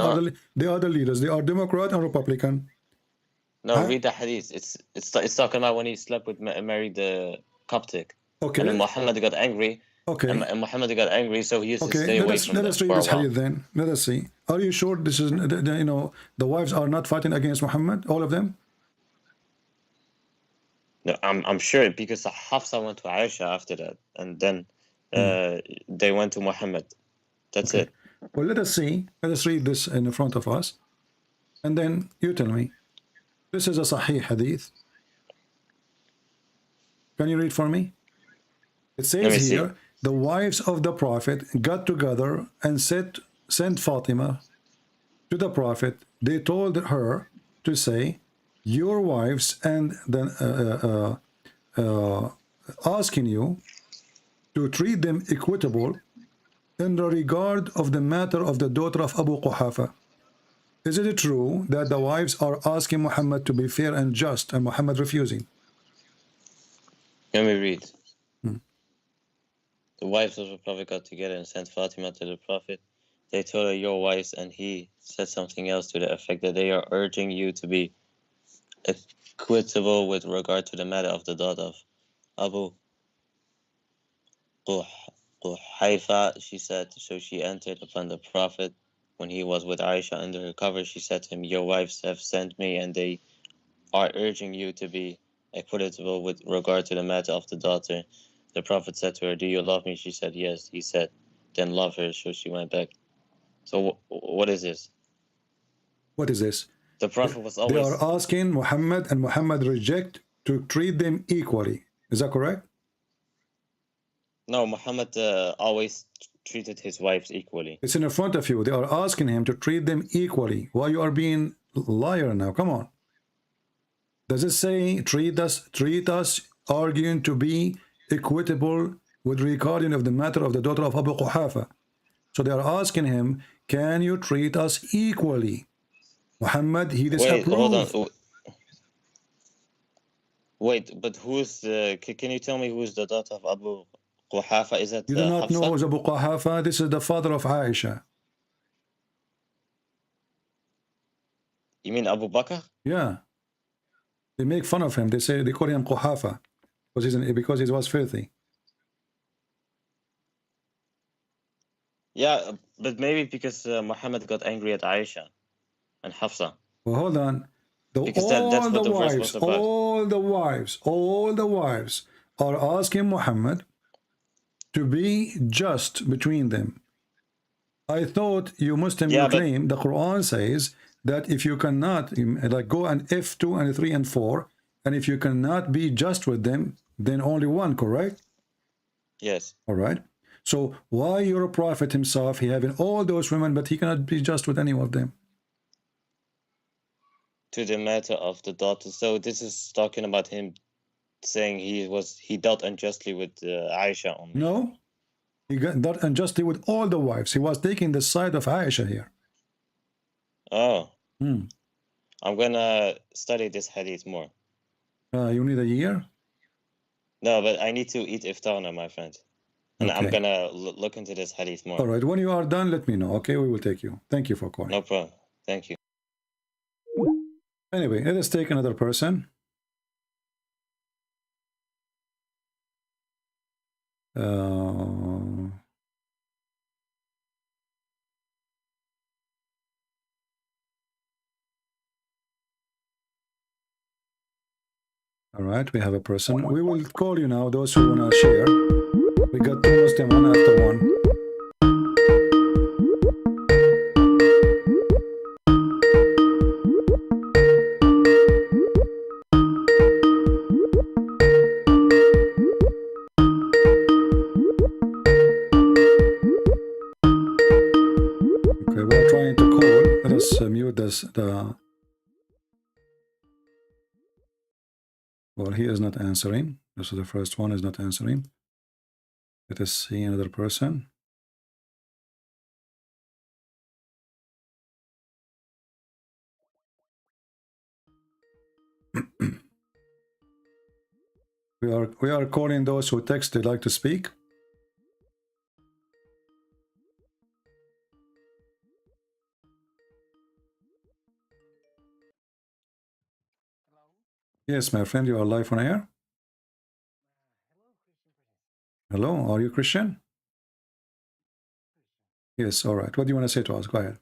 they are the leaders. They are Democrat and Republican. No, read the hadith. It's talking about when he slept with married the Coptic. Okay. And Muhammad got angry. Okay. And Muhammad got angry, so he used to stay away from let us read this hadith then. Let us see. Are you sure this is the wives are not fighting against Muhammad? All of them? No, I'm sure because Hafsa went to Aisha after that, and then they went to Muhammad. That's it. Well, let us see. Let us read this in front of us, and then you tell me. This is a Sahih hadith. Can you read for me? It says here, the wives of the Prophet got together and sent Fatima to the Prophet. They told her to say, your wives, and then asking you to treat them equitable in the regard of the matter of the daughter of Abu Quhafa. Is it true that the wives are asking Muhammad to be fair and just, and Muhammad refusing? Let me read. The wives of the Prophet got together and sent Fatima to the Prophet. They told her, your wives, and he said something else to the effect that they are urging you to be equitable with regard to the matter of the daughter of Abu Quhafa. She said, so she entered upon the Prophet when he was with Aisha under her cover. She said to him, your wives have sent me, and they are urging you to be equitable with regard to the matter of the daughter. The Prophet said to her, do you love me? She said, yes. He said, then love her. So she went back. So what is this? What is this? The Prophet was always... They are asking Muhammad, and Muhammad reject to treat them equally. Is that correct? No, Muhammad always treated his wives equally. It's in front of you. They are asking him to treat them equally. Why you are being liar now? Come on. Does it say treat us, arguing to be equitable with regarding of the matter of the daughter of Abu Quhafa? So they are asking him, can you treat us equally? Muhammad, he disapproved. Wait, hold on. Wait, but who's can you tell me who's the daughter of Abu Quhafa? Is that you do not Hafsa? know who's Abu Quhafa? This is the father of Aisha. You mean Abu Bakr? Yeah. They make fun of him. They call him Quhafa. Because he was filthy. Yeah, but maybe because Muhammad got angry at Aisha and Hafsa. Well, hold on. Because that's what the verse was about. All the wives are asking Muhammad to be just between them. I thought you Muslim, you claim the Quran says that if you cannot, like, go and F2 and 3 and 4, and if you cannot be just with them, then only one, correct? Yes. All right. So why your prophet himself, he having all those women, but he cannot be just with any of them? To the matter of the daughter. So this is talking about him saying he dealt unjustly with Aisha only. No, he got dealt unjustly with all the wives. He was taking the side of Aisha here. Oh. I'm gonna study this hadith more. You need a year? No, but I need to eat iftar now, my friend. And okay. I'm gonna look into this hadith more. All right, when you are done, let me know. Okay, we will take you. Thank you for calling. No problem. Thank you. Anyway, let us take another person. All right, we have a person. We will call you now, those who want to share. We got two Muslim, one after one. Okay, we are trying to call. Let us mute this. Well, he is not answering. This is the first one, is not answering. Let us see another person. we are calling those who text they'd like to speak. Yes, my friend, you are live on air. Hello, are you Christian? Yes, all right. What do you want to say to us? Go ahead.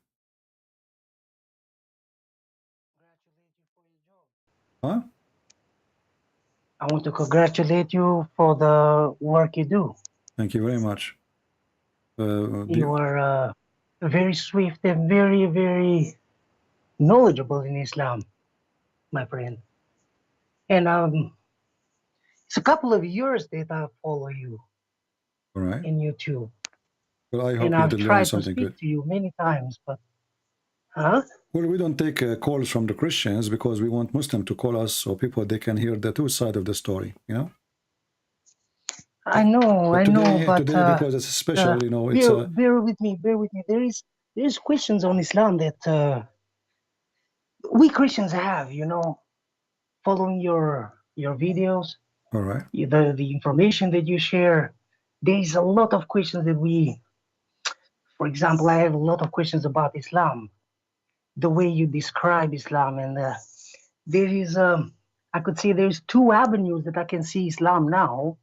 Huh? I want to congratulate you for the work you do. Thank you very much. You are very swift and very, very knowledgeable in Islam, my friend. And it's a couple of years that I follow you in YouTube. Well, I hope and you I've did learn tried to something speak good to you many times, but Well, we don't take calls from the Christians because we want Muslims to call us so people they can hear the two sides of the story, you know? I know, but today because it's special, you know, it's bear with me. There is questions on Islam that we Christians have, you know, following your videos. All right. The information that you share. There's a lot of questions that for example, I have a lot of questions about Islam, the way you describe Islam, and there is I could say there's two avenues that I can see Islam now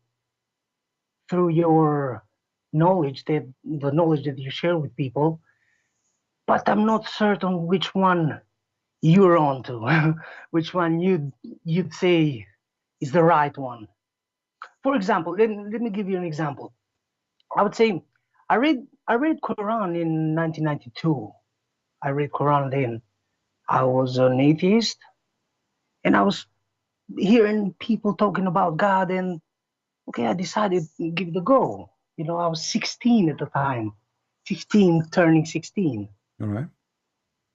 through your knowledge, the knowledge that you share with people, but I'm not certain which one you're on to, which one you'd say is the right one. For example, let me give you an example. I would say I read Quran in 1992. I read Quran then. I was an atheist, and I was hearing people talking about God, and okay, I decided to give it a go. You know, I was 16 at the time, 15 turning 16. All right.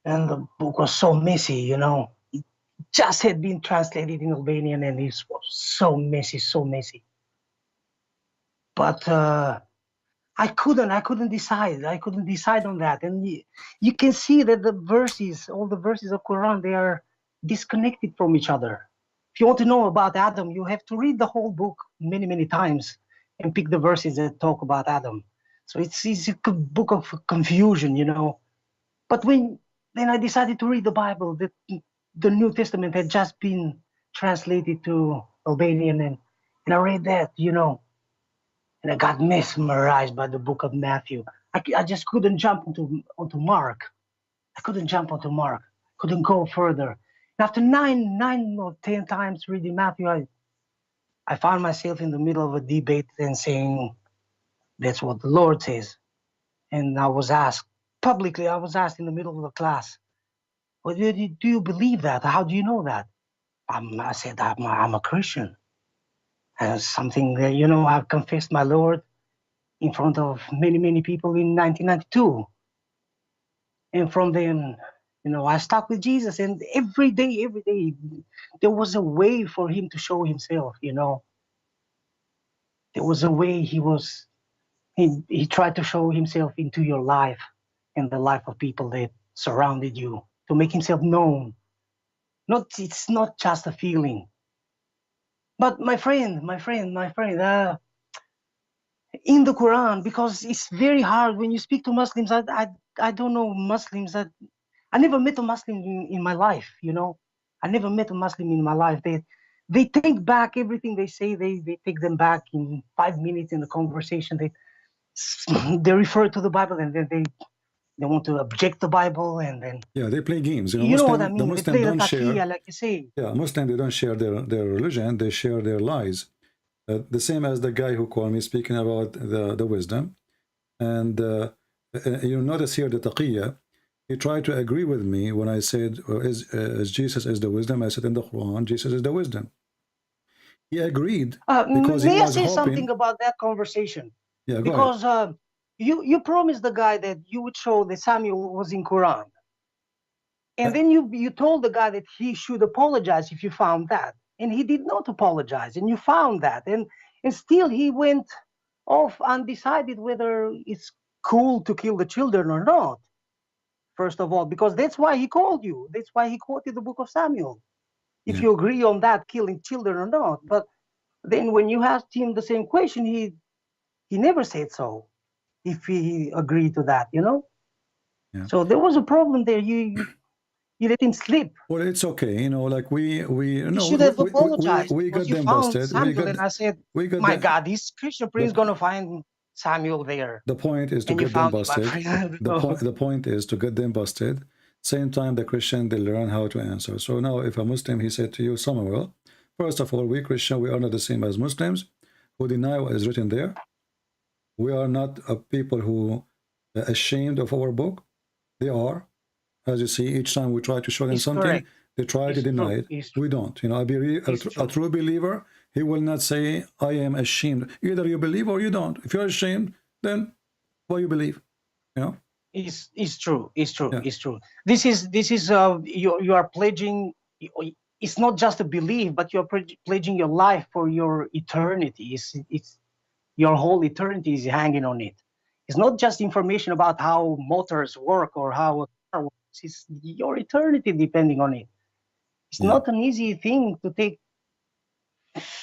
And the book was so messy, you know. It just had been translated in Albanian, and it was so messy, so messy. But I couldn't decide. I couldn't decide on that. And you can see that all the verses of Quran, they are disconnected from each other. If you want to know about Adam, you have to read the whole book many, many times and pick the verses that talk about Adam. So it's a book of confusion, you know. But then I decided to read the Bible, that the New Testament had just been translated to Albanian, And I read that, you know, and I got mesmerized by the book of Matthew. I just couldn't jump onto Mark. I couldn't jump onto Mark. Couldn't go further. And after nine or 10 times reading Matthew, I found myself in the middle of a debate and saying, that's what the Lord says. And I was asked publicly, I was asked in the middle of the class, well, do you believe that? How do you know that? I said, I'm a Christian. And something that, you know, I've confessed my Lord in front of many people in 1992. And from then, you know, I stuck with Jesus. And every day, there was a way for him to show himself, you know. There was a way he tried to show himself into your life and the life of people that surrounded you, to make himself known. It's not just a feeling. But my friend, in the Quran, because it's very hard when you speak to Muslims. I don't know Muslims that I never met a Muslim in my life. You know, I never met a Muslim in my life. They take back everything they say. They take them back in 5 minutes in the conversation. They refer to the Bible and then they want to object the Bible and then they play games. You know, you Muslim, know what I mean. The They Muslim play don't the share. taqiyya, like you say. Yeah, Muslim, they don't share their religion. They share their lies. The same as the guy who called me speaking about the wisdom. And you notice here the taqiyya, he tried to agree with me when I said, is Jesus is the wisdom? I said in the Quran, Jesus is the wisdom. He agreed because he May was I say hoping something about that conversation? Yeah, go Because ahead. you promised the guy that you would show that Samuel was in Quran. And then you told the guy that he should apologize if you found that. And he did not apologize, and you found that. And still he went off undecided whether it's cool to kill the children or not, first of all, because that's why he called you. That's why he quoted the book of Samuel. If you agree on that, killing children or not. But then when you asked him the same question, he never said so, if he agreed to that, you know? Yeah. So there was a problem there. You let him slip. Well, it's okay, you know, like we should have apologized. we got them found busted. Samuel, and I said, my God, this Christian prince gonna find Samuel there. The point is to and get them me, busted. The point is to get them busted. Same time, the Christian, they learn how to answer. So now, if a Muslim, he said to you, Samuel, first of all, we Christian, we are not the same as Muslims who deny what is written there. We are not a people who are ashamed of our book. They are. As you see, each time we try to show them something, they try to deny it. We don't. You know, a true believer, he will not say, I am ashamed. Either you believe or you don't. If you're ashamed, then why you believe? You know? It's true. It's true. Yeah. It's true. This is you are pledging. It's not just a belief, but you're pledging your life for your eternity. It's your whole eternity is hanging on it. It's not just information about how motors work or how a car works. It's your eternity depending on it. It's not an easy thing to take.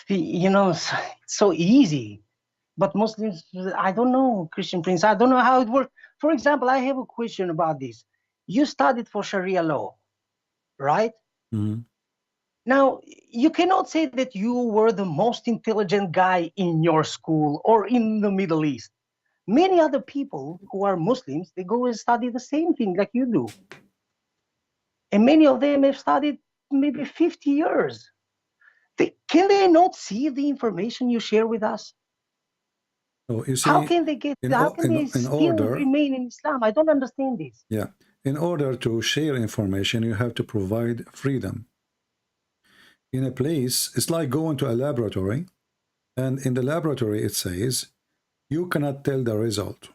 You know, it's so easy. But Muslims, I don't know, Christian Prince, I don't know how it works. For example, I have a question about this. You studied for Sharia law, right? Mm-hmm. Now, you cannot say that you were the most intelligent guy in your school or in the Middle East. Many other people who are Muslims, they go and study the same thing like you do. And many of them have studied maybe 50 years. Can they not see the information you share with us? So you see, how can they still remain in Islam? I don't understand this. Yeah. In order to share information, you have to provide freedom. In a place, it's like going to a laboratory, and in the laboratory it says, you cannot tell the result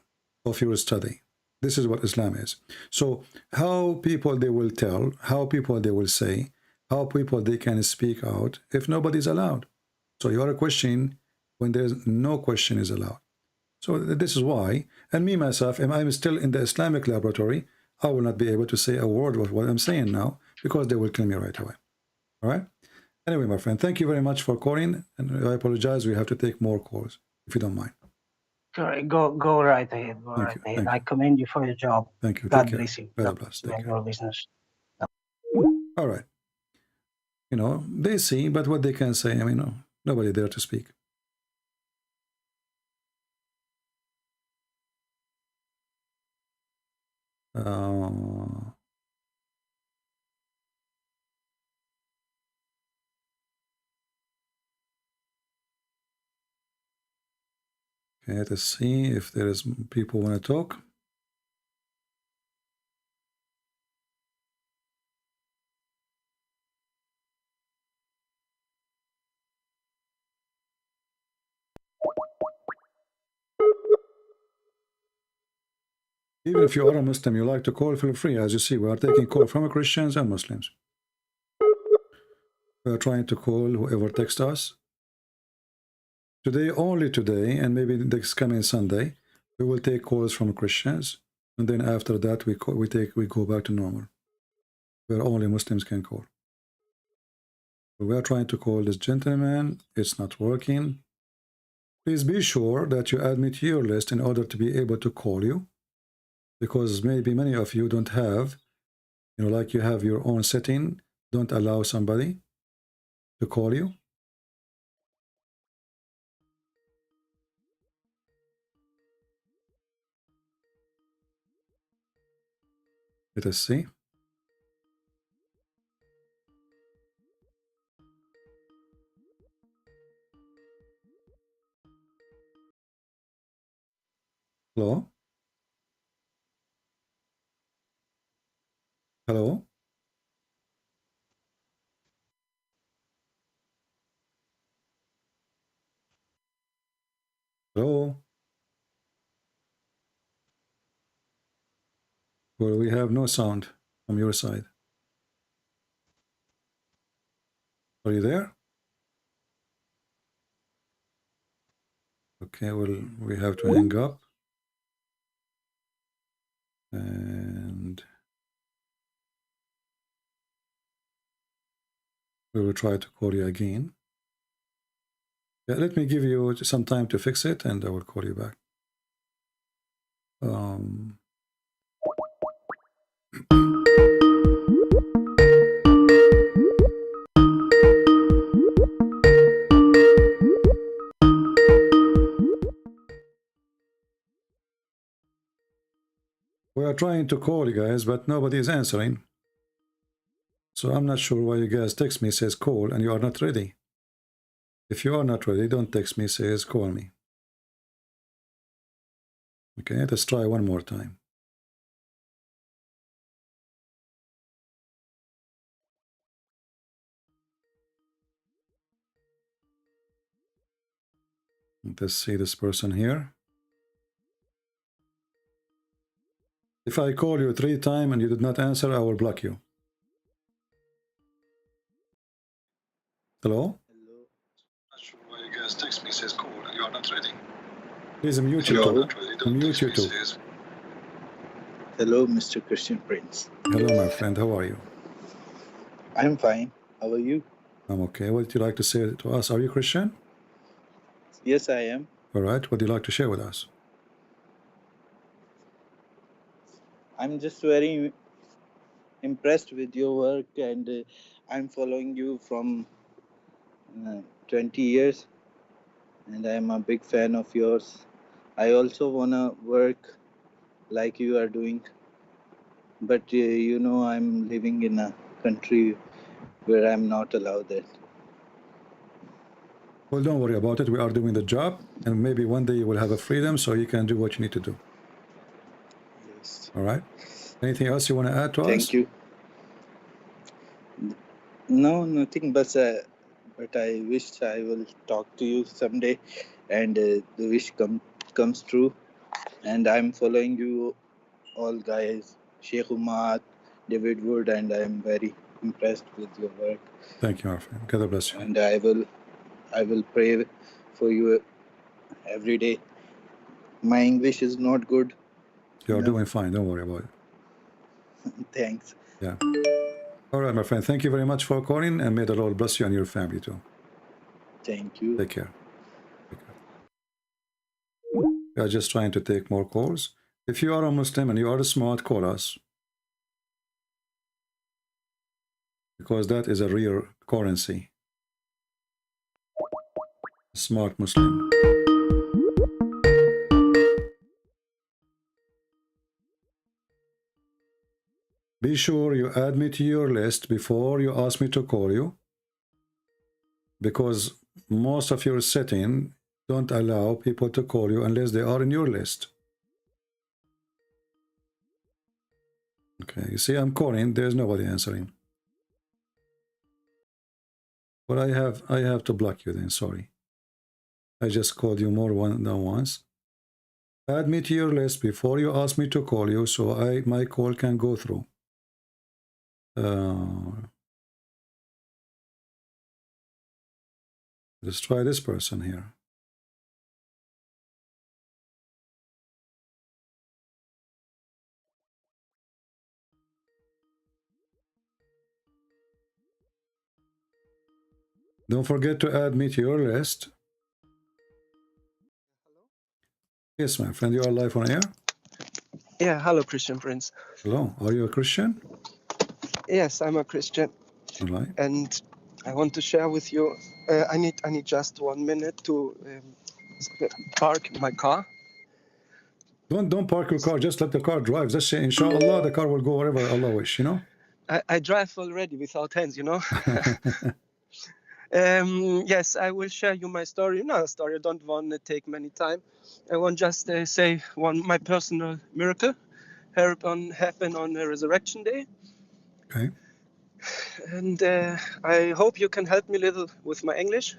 of your study. This is what Islam is. So how people they will tell, how people they will say, how people they can speak out if nobody is allowed. So you are questioning when there's no question is allowed. So this is why, and me myself, if I'm still in the Islamic laboratory, I will not be able to say a word of what I'm saying now because they will kill me right away. All right? Anyway, my friend, thank you very much for calling, and I apologize. We have to take more calls, if you don't mind. Go right ahead. Go right ahead. I commend you for your job. Thank you. God bless you. God bless. Take care. Your business. All right. You know, they see, but what they can say, I mean, nobody there to speak. Okay, let's see if there is people want to talk. Even if you are a Muslim, you like to call, feel free. As you see, we are taking call from Christians and Muslims. We are trying to call whoever texts us. Today, only today, and maybe next coming Sunday, we will take calls from Christians, and then after that, we go back to normal, where only Muslims can call. We are trying to call this gentleman. It's not working. Please be sure that you add me to your list in order to be able to call you, because maybe many of you don't have, like you have your own setting, don't allow somebody to call you. Let us see. Hello? Hello? Hello? Well, we have no sound from your side. Are you there? Okay, well, we have to hang up. And we will try to call you again. Yeah, let me give you some time to fix it, and I will call you back. We are trying to call you guys, but nobody is answering. So I'm not sure why you guys text me, says call, and you are not ready. If you are not ready, don't text me, says call me. Okay, let's try one more time. Let's see this person here. If I call you 3 times and you did not answer, I will block you. Hello? Hello. Not sure why you guys text me, says call, and you are not ready. Please mute you too. Mute you too. Hello, Mr. Christian Prince. Hello, my friend. How are you? I'm fine. How are you? I'm okay. What would you like to say to us? Are you Christian? Yes, I am. All right. What do you like to share with us? I'm just very impressed with your work, and I'm following you from 20 years, and I'm a big fan of yours. I also want to work like you are doing, but I'm living in a country where I'm not allowed that. Well, don't worry about it. We are doing the job, and maybe one day you will have a freedom so you can do what you need to do. Yes. All right. Anything else you want to add to us? Thank you. No, nothing, but I wish I will talk to you someday, and the wish comes true. And I'm following you all guys, Sheikh Umar, David Wood, and I'm very impressed with your work. Thank you, my friend. God bless you. And I will pray for you every day. My English is not good. You're doing fine. Don't worry about it. Thanks. Yeah. All right, my friend. Thank you very much for calling, and may the Lord bless you and your family too. Thank you. Take care. Take care. We are just trying to take more calls. If you are a Muslim and you are smart, call us. Because that is a real currency. Smart Muslim. Be sure you add me to your list before you ask me to call you, because most of your setting don't allow people to call you unless they are in your list. Okay, you see, I'm calling, there's nobody answering. But I have to block you then, sorry. I just called you more than once. Add me to your list before you ask me to call you, so my call can go through. Let's try this person here. Don't forget to add me to your list. Yes, my friend, you are live on air. Yeah, hello, Christian friends. Hello, are you a Christian? Yes, I'm a Christian. All right. And I want to share with you. I need just 1 minute to park my car. Don't park your car. Just let the car drive. Just say, Inshallah, the car will go wherever Allah wish. You know. I drive already without hands. You know. Yes, I will share you my story. No story. I don't want to take many time. I want just say my personal miracle happened on the Resurrection Day. Okay. And I hope you can help me a little with my English,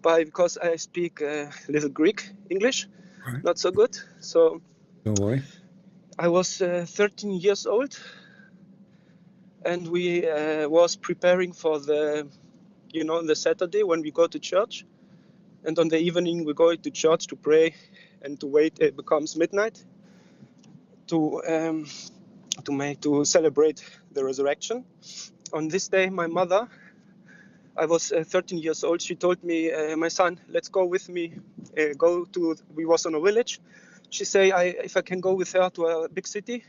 because I speak a little Greek English, Right. not so good. So don't worry. I was 13 years old, and we was preparing for the Saturday when we go to church, and on the evening we go to church to pray and to wait. It becomes midnight to celebrate the resurrection. On this day, my mother, I was 13 years old. She told me, my son, let's go with me. We was on a village. She say, if I can go with her to a big city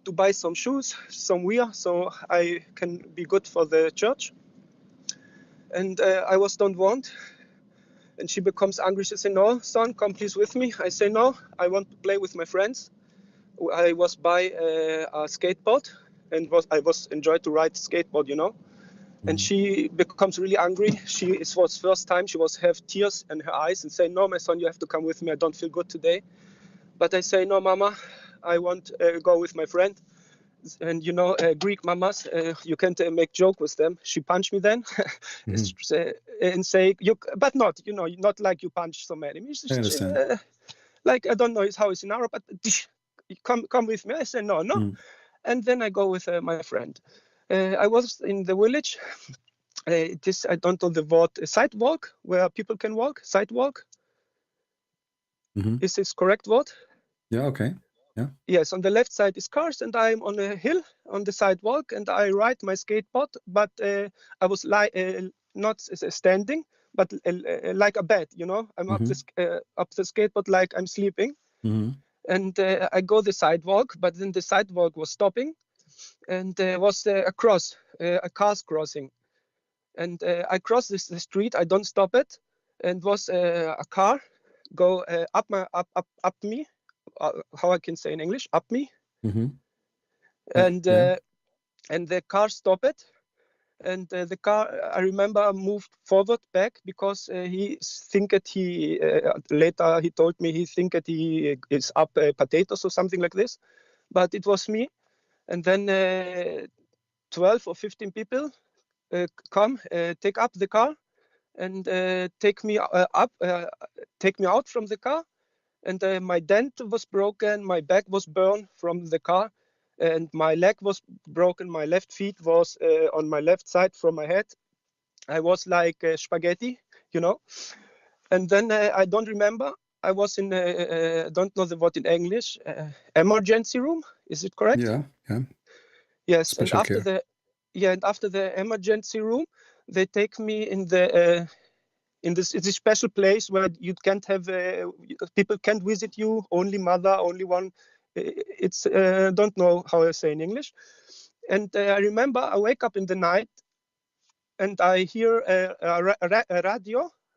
to buy some shoes, some wear, so I can be good for the church. And I don't want. And she becomes angry. She say, no, son, come please with me. I say, no, I want to play with my friends. I was by a skateboard and I was enjoyed to ride skateboard, you know. And she becomes really angry. It was first time she have tears in her eyes and say, no, my son, you have to come with me. I don't feel good today. But I say, no, mama, I want to go with my friend. And you know, Greek mamas, you can't make joke with them. She punched me then and say, but not, you know, not like you punch so many. I understand. Like, I don't know how it's in Arab, but come with me. I say, no. And then I go with my friend. I was in the village. I don't know the word, sidewalk, where people can walk, sidewalk. Is this correct word? Yeah, okay. Yeah. Yes, on the left side is cars, and I'm on a hill on the sidewalk, and I ride my skateboard, but I was not standing, but like a bed, you know. I'm up the skateboard like I'm sleeping. And I go the sidewalk, but then the sidewalk was stopping, and there was a car's crossing. And I cross the street. I don't stop it, and was a car go up me. How I can say in English, up me. And the car stopped it, and the car, I remember, moved forward back because later he told me he think that he is up potatoes or something like this, but it was me. And then 12 or 15 people come, take up the car, and take me out from the car. And my dent was broken, my back was burned from the car, and my leg was broken. My left feet was on my left side from my head. I was like spaghetti, you know. And then I don't remember. I was in don't know the word in English, emergency room. Is it correct? Yeah. Yes. Special care. And after the emergency room, they take me in this special place where you can't have people can't visit you. Only mother, only one. It's don't know how I say in English. And I remember I wake up in the night, and I hear a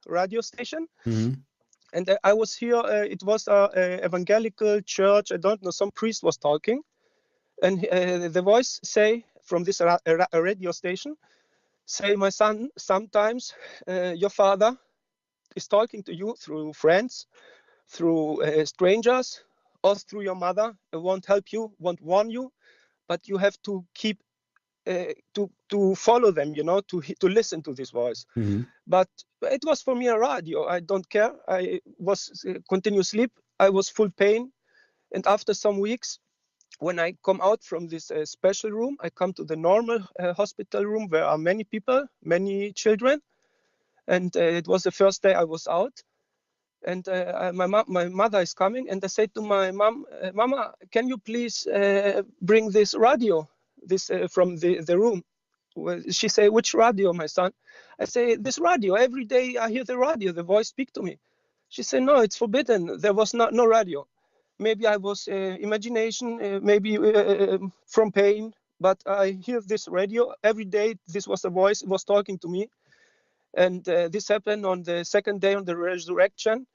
radio station. And I was here. It was a evangelical church. I don't know. Some priest was talking, And the voice say from this radio station, say, my son, sometimes your father is talking to you through friends, through strangers, or through your mother, won't help you, won't warn you, but you have to keep to follow them, you know, to listen to this voice. But it was for me a radio. I don't care. I was continuous sleep. I was full pain, and after some weeks, when I come out from this special room, I come to the normal hospital room where are many people, many children, and it was the first day I was out. And my mother is coming, and I say to my mom, Mama, can you please bring this radio, this from the room? Well, she say, which radio, my son? I say, this radio. Every day I hear the radio, the voice speak to me. She said, no, it's forbidden. There was no radio. Maybe I was imagination, maybe from pain, but I hear this radio every day. This was a voice, it was talking to me. And this happened on the second day on the resurrection.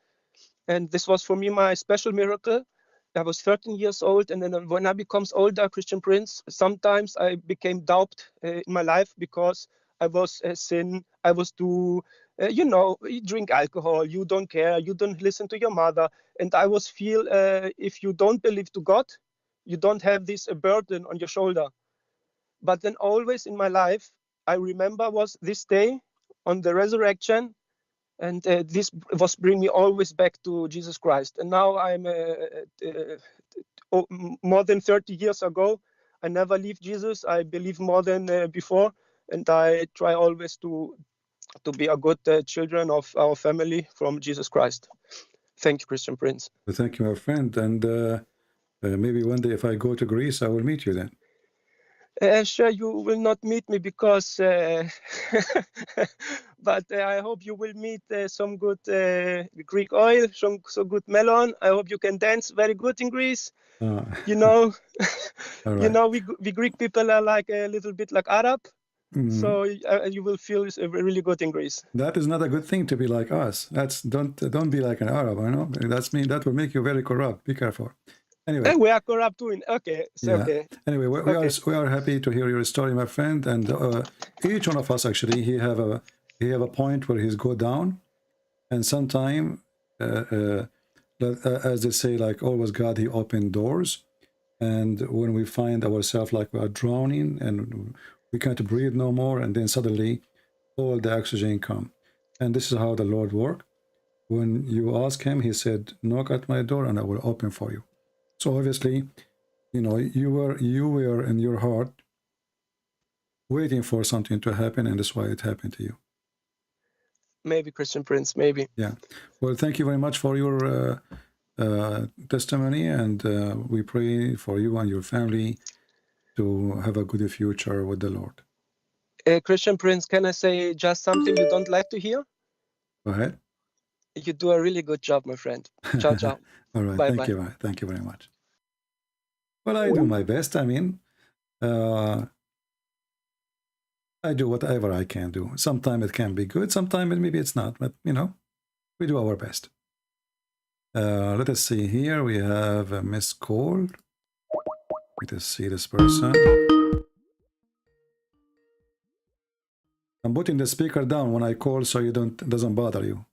And this was for me my special miracle. I was 13 years old, and then when I becomes older, Christian Prince, sometimes I became doubt in my life because I was sin. I was too, you know, you drink alcohol, you don't care, you don't listen to your mother, and I was feel if you don't believe to God, you don't have this burden on your shoulder. But then always in my life, I remember was this day on the resurrection. And this was bring me always back to Jesus Christ. And now I'm more than 30 years ago. I never leave Jesus. I believe more than before, and I try always to be a good children of our family from Jesus Christ. Thank you, Christian Prince. Thank you, my friend. And maybe one day if I go to Greece, I will meet you then. Sure, you will not meet me because, but I hope you will meet some good Greek oil, some good melon. I hope you can dance very good in Greece. You know, right. You know, we Greek people are like a little bit like Arab, so you will feel really good in Greece. That is not a good thing to be like us. That's don't be like an Arab. I know that will make you very corrupt. Be careful. Anyway, we are corrupt too. Okay, so yeah. okay. Anyway, we are happy to hear your story, my friend. And each one of us actually, he have a point where he's go down, and sometime, as they say, like always, God he opened doors, and when we find ourselves like we are drowning and we can't breathe no more, and then suddenly all the oxygen come, and this is how the Lord works. When you ask him, he said, knock at my door and I will open for you. So obviously, you know, you were in your heart waiting for something to happen, and that's why it happened to you. Maybe, Christian Prince, maybe. Yeah. Well, thank you very much for your testimony, and we pray for you and your family to have a good future with the Lord. Christian Prince, can I say just something you don't like to hear? Go ahead. You do a really good job, my friend. Ciao, ciao. All right. Bye, thank you. Thank you very much. Well, I do my best. I mean, I do whatever I can do. Sometimes it can be good. Sometimes maybe it's not. But, you know, we do our best. Let us see here. We have a missed call. Let us see this person. I'm putting the speaker down when I call so it doesn't bother you.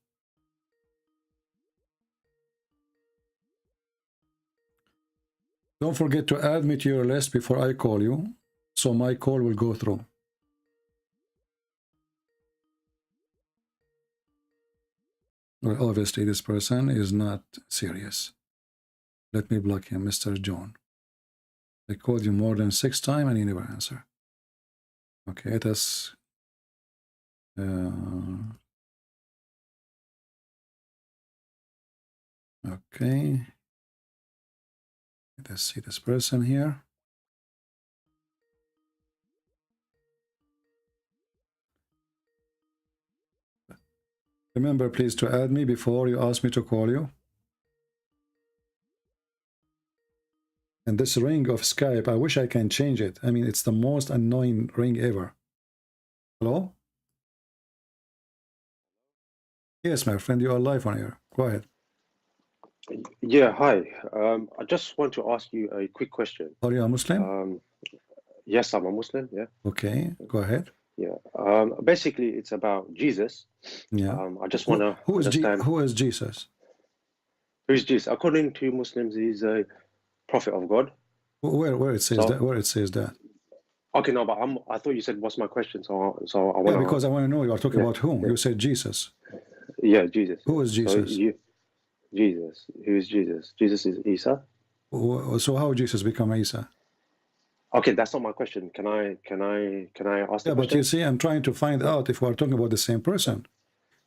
Don't forget to add me to your list before I call you, so my call will go through. Well, obviously this person is not serious. Let me block him, Mr. John. I called you more than 6 times and you never answer. Okay, let us... okay. Let's see this person here. Remember, please, to add me before you ask me to call you. And this ring of Skype, I wish I can change it. I mean, it's the most annoying ring ever. Hello? Yes, my friend, you are live on air. Go ahead. Yeah, hi. I just want to ask you a quick question. Are you a Muslim? Yes, I'm a Muslim. Yeah, Okay, go ahead. yeah. Basically, it's about Jesus. Yeah. I just want to understand who is Jesus? who's Jesus. According to Muslims, he's a prophet of God. Where it says So, that? Where it says that? okay, no, but I thought you said what's my question, so I want Yeah, to. because I want to know you are talking Yeah, about whom. yeah. You said Jesus. Yeah, Jesus. Who is Jesus? So Jesus. Who is Jesus? Jesus is Isa. So how Jesus become Isa? Okay, that's not my question. Can I ask the Yeah, question? but you see, I'm trying to find out if we are talking about the same person.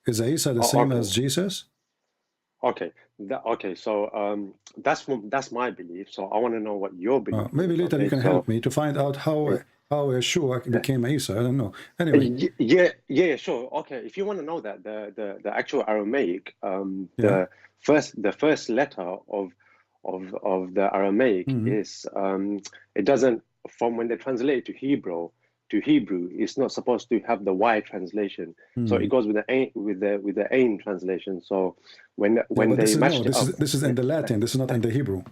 Is Isa the same Okay. as Jesus? Okay. Okay. So that's my belief. So I want to know what your belief Maybe is. later Okay, you can help me to find out how Yeshua became Isa. I don't know. Anyway. Yeah, sure. Okay. If you want to know that the actual Aramaic, the first letter of the Aramaic is it doesn't, from when they translate it to Hebrew, it's not supposed to have the Y translation. So it goes with the Ain translation. So when they matched it up, this is in the Latin. This is not in the Hebrew.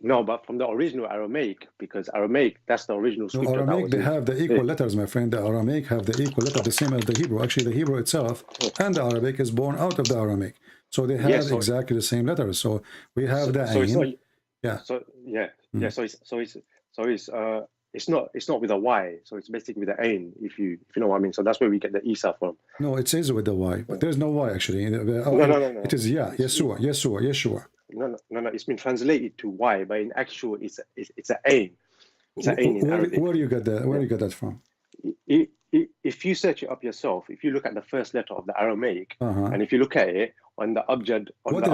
no, but from the original Aramaic, because Aramaic, that's the original scripture. No, Aramaic, that was they have the equal letters, my friend. The Aramaic have the equal letter, the same as the Hebrew. Actually, the Hebrew itself and the Arabic is born out of the Aramaic. So they have exactly the same letters. So we have the Ain. It's not with a Y. So it's basically with the Ain, if you know what I mean. So that's where we get the Isa from. No, it says with the Y, but there's no Y actually. No. It is Yeshua. No. It's been translated to Y, but in actual, it's an Ain. It's an Ain in Arabic. Where do you get that? Where do you get that from? If you search it up yourself, if you look at the first letter of the Aramaic, and if you look at it on the abjad, what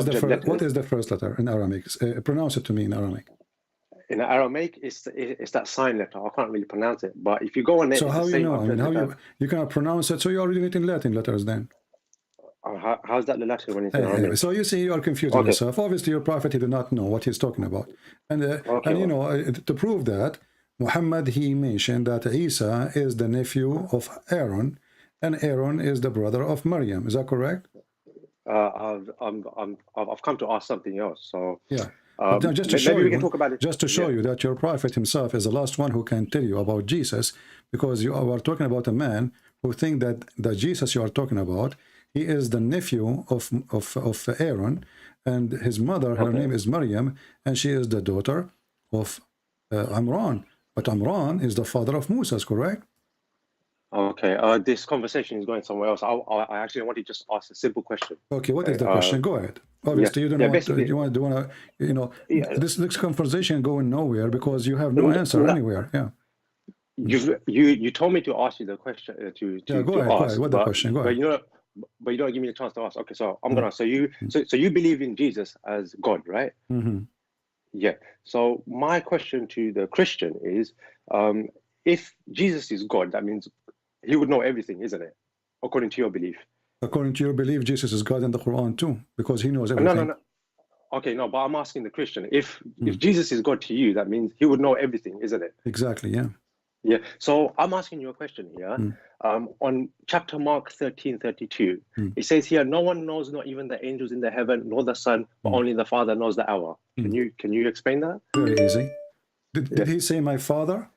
is the first letter in Aramaic? Pronounce it to me in Aramaic. In Aramaic, it's that sign letter. I can't really pronounce it, but if you go on it, so how you know? I mean, how you cannot pronounce it? So you are reading it in Latin letters then. How's that the Latin when it's in Aramaic? So you see, you are confusing yourself. Obviously, your prophet, he did not know what he's talking about, and you know, to prove that, Muhammad, he mentioned that Isa is the nephew of Aaron, and Aaron is the brother of Maryam. Is that correct? I've come to ask something else. So yeah. Just to show you that your prophet himself is the last one who can tell you about Jesus, because you are talking about a man who think that the Jesus you are talking about, he is the nephew of Aaron, and his mother, her name is Maryam, and she is the daughter of Amran. But Amran is the father of Musa, correct? Okay, this conversation is going somewhere else. I actually want to just ask a simple question. Okay, what is the question? Go ahead. Obviously, you don't know what you want to, you know, this conversation going nowhere because you have no answer anywhere. Yeah. You told me to ask you the question go ahead. What the question? Go ahead. But you don't give me a chance to ask. Okay, so I'm gonna. So you believe in Jesus as God, right? Yeah. So my question to the Christian is, if Jesus is God, that means he would know everything, isn't it? According to your belief. According to your belief, Jesus is God in the Quran too, because he knows everything. No. Okay, no, but I'm asking the Christian. If Jesus is God to you, that means he would know everything, isn't it? Exactly, yeah. Yeah. So I'm asking you a question here. On chapter Mark 13:32, it says here, no one knows, not even the angels in the heaven, nor the Son, but only the Father knows the hour. Can you explain that? Very easy. Did he say my Father?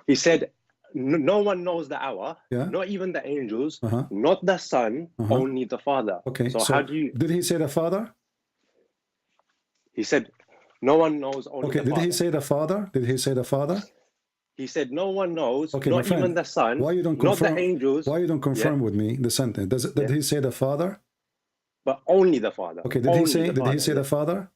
He said, no one knows the hour, not even the angels, not the Son, only the Father. Okay, so how do you... Did he say the Father? He said, no one knows, only the Father. Did he say the Father? Did he say the Father? He said, no one knows, not even the Son, why you don't not confirm, the angels. Why you don't confirm with me the sentence? Did he say the Father? But only the Father. Okay, did he say the Father?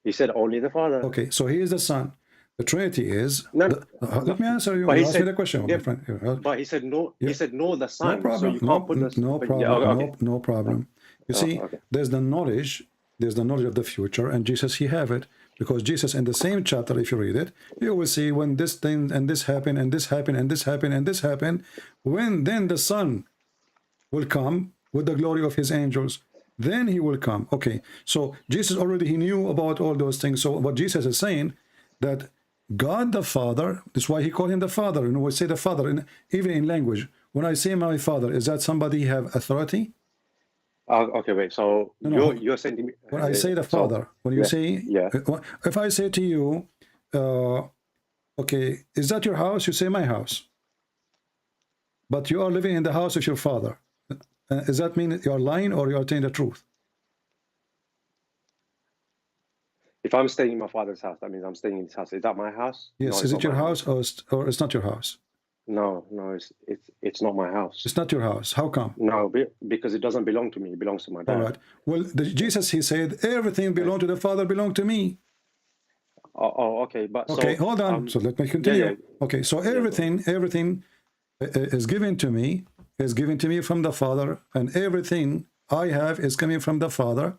He said only the Father. Okay, so he is the Son. The Trinity is... let me answer you. Ask me the question, my friend. But he said no. He said no, the Son. No problem. So no problem. You see, there's the knowledge. There's the knowledge of the future, and Jesus, he have it, because Jesus, in the same chapter, if you read it, you will see when this thing and this happened and this happened and this happened and this happened, when then the Son will come with the glory of his angels. Then he will come. Okay, so Jesus already, he knew about all those things. So what Jesus is saying, that God the Father, that's why he called him the Father. You know, we say the Father, even in language. When I say my Father, is that somebody have authority? Okay, wait. So you're saying to me when I say the Father, when you say, if I say to you, okay, is that your house? You say my house. But you are living in the house of your father. Does that mean you are lying or you are telling the truth? If I'm staying in my father's house, that means I'm staying in his house. Is that my house? Yes. No, is it your house or it's not your house? No, it's not my house. It's not your house. How come? No, because it doesn't belong to me. It belongs to my dad. All right. Well, Jesus, he said, everything belong to the Father, belong to me. Oh, okay. But okay, so, hold on. So let me continue. Yeah. Okay, so everything is given to me, from the Father, and everything I have is coming from the Father,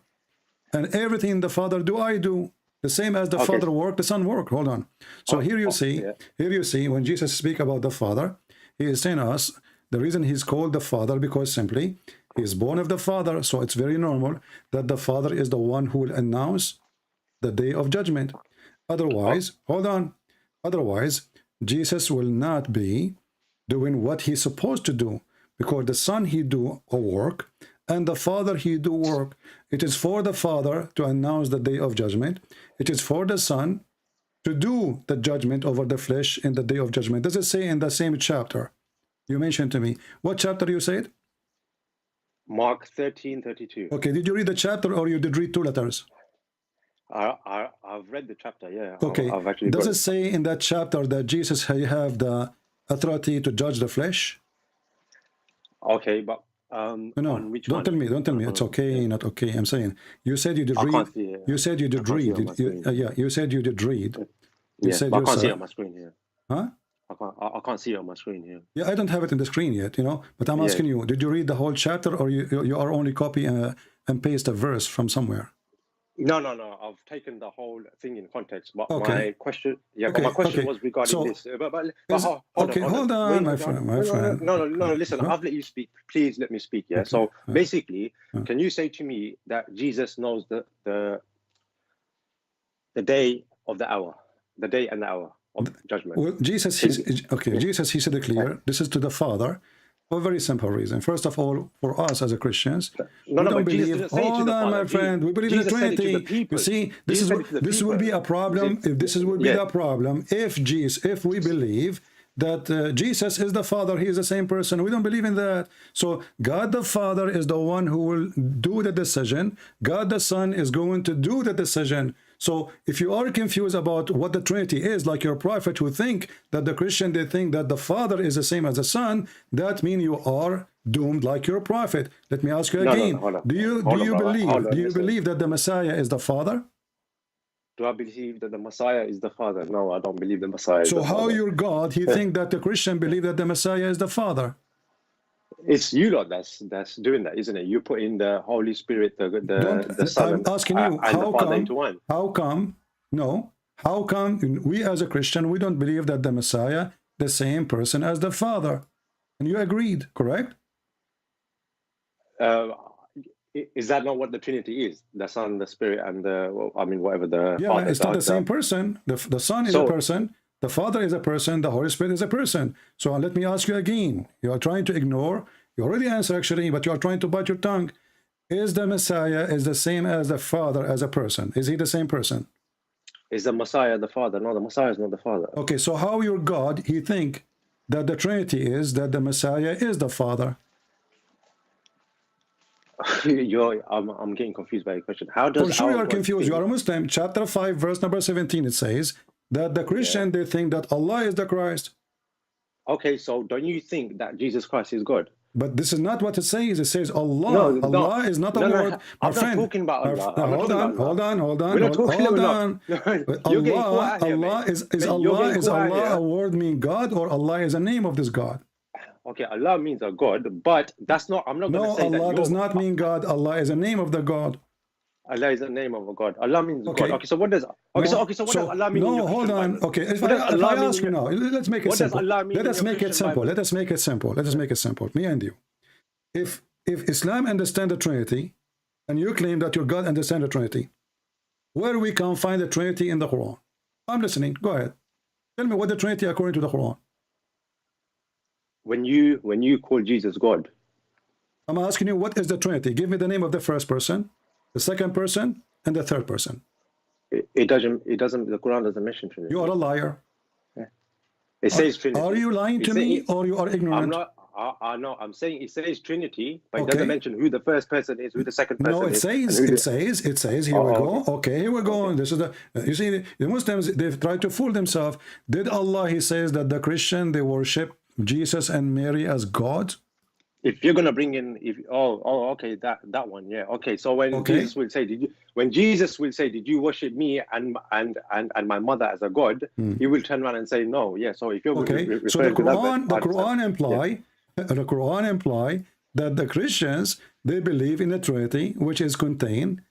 and everything the Father do, I do. The same as the Father work, the Son work. Hold on. So here you see, when Jesus speak about the Father, he is saying us, the reason he's called the Father, because simply he is born of the Father. So it's very normal that the Father is the one who will announce the day of judgment. Otherwise, hold on. Otherwise, Jesus will not be doing what he's supposed to do, because the Son he do a work and the Father he do work. It is for the Father to announce the day of judgment. It is for the Son to do the judgment over the flesh in the day of judgment. Does it say in the same chapter you mentioned to me? What chapter you said? Mark 13:32. Okay, did you read the chapter or you did read two letters? I've read the chapter, yeah. Okay, I've actually does it say in that chapter that Jesus have the authority to judge the flesh? Okay, but no, on which don't one? tell me it's okay, not okay. I'm saying you said you did read. You said you did read. You said you did read. You said but I can't see it on my screen here. Huh? I can't see it on my screen here. Yeah, I don't have it in the screen yet, but I'm asking you, did you read the whole chapter, or you are only copy and paste a verse from somewhere? No. I've taken the whole thing in context. But my question, my question was regarding this. Hold on, my friend. No. Listen, I've let you speak. Please let me speak. Yeah. Okay. So basically, can you say to me that Jesus knows the day of the hour, the day and the hour of judgment? Well, Jesus, Jesus, he said it clear. This is to the Father. For a very simple reason. First of all, for us as a Christians, we don't believe. Hold on, my friend. We believe in the Trinity. You see, this will be a problem. If this will be the problem, if we believe that Jesus is the Father, he is the same person. We don't believe in that. So God the Father is the one who will do the decision. God the Son is going to do the decision. So if you are confused about what the Trinity is, like your prophet who think that the Christian, they think that the Father is the same as the Son, that means you are doomed like your prophet. Let me ask you again. Do you believe that the Messiah is the Father? Do I believe that the Messiah is the Father? No, I don't believe the Messiah is the Father. So how your God, he think that the Christian believe that the Messiah is the Father? It's you lot that's doing that, isn't it? You put in the Holy Spirit, the Son, I'm asking you, and the Father into one. How come we as a Christian, we don't believe that the Messiah the same person as the Father? And you agreed, correct? Is that not what the Trinity is? The Son, the Spirit, and whatever the Father. It's not the same person. The Son is a person. The Father is a person, the Holy Spirit is a person. So let me ask you again. You are trying to ignore. You already answered actually, but you are trying to bite your tongue. Is the Messiah is the same as the Father as a person? Is he the same person? Is the Messiah the Father? No, the Messiah is not the Father. Okay, so how your God, he think that the Trinity is that the Messiah is the Father? I'm getting confused by your question. How does For sure you are confused. You are a Muslim. Chapter 5, verse number 17, it says that the Christian, they think that Allah is the Christ. Okay, so don't you think that Jesus Christ is God? But this is not what it says. It says Allah. Allah is not a word. I'm not talking about Allah. Hold on. Allah is Allah a word mean God, or Allah is a name of this God? Okay, Allah means a God, but that's not. I'm not going to say that. No, Allah does not mean God. Allah is a name of the God. Allah is the name of a God. Allah means God. Okay, so what does? Okay, so what does Allah mean? No, hold on. Okay, if I ask you now, let's make it simple. Let us make it simple. Me and you. If Islam understand the Trinity, and you claim that your God understand the Trinity, where we can find the Trinity in the Quran? I'm listening. Go ahead. Tell me what the Trinity according to the Quran. When you call Jesus God, I'm asking you, what is the Trinity? Give me the name of the first person, the second person, and the third person. It doesn't. The Quran doesn't mention Trinity. You are a liar. It says Trinity. Are you lying to me, or you are ignorant? I'm not. No, I'm saying it says Trinity, but it doesn't mention who the first person is, who the second person is. No, it says. Here we go. Okay, here we go. Okay. This is the. You see, the Muslims, they've tried to fool themselves. Did Allah? He says that the Christian, they worship Jesus and Mary as God. If you're gonna bring in, okay, that one, yeah, okay. So when Jesus will say, did you worship me and my mother as a god? He will turn around and say, no, yeah. So if you're so the Quran imply that the Christians, they believe in the Trinity, which is contained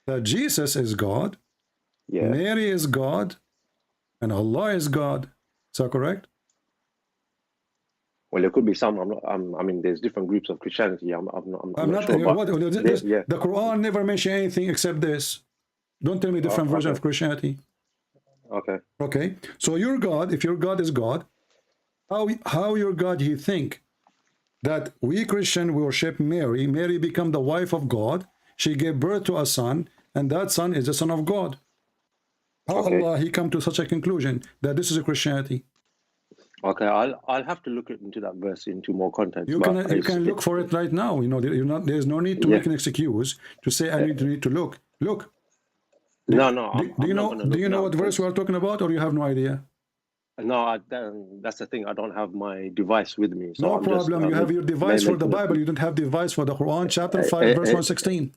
that Jesus is God, Mary is God, and Allah is God. Is that correct? Well, there could be some. I mean, there's different groups of Christianity. I'm not sure. The Quran never mentioned anything except this. Don't tell me different version of Christianity. Okay. Okay. So your God, if your God is God, how your God he think that we Christian worship Mary? Mary become the wife of God. She gave birth to a son, and that son is the son of God. How Allah he come to such a conclusion that this is a Christianity? Okay, I'll have to look into that verse into more context. You can look for it right now. You know, there's no need to make an excuse to say I need to look. Look. Do you know what verse we are talking about, or you have no idea? No, that's the thing. I don't have my device with me. So no problem. You have your device for the Bible. You don't have device for the Quran. Chapter 5, verse 116.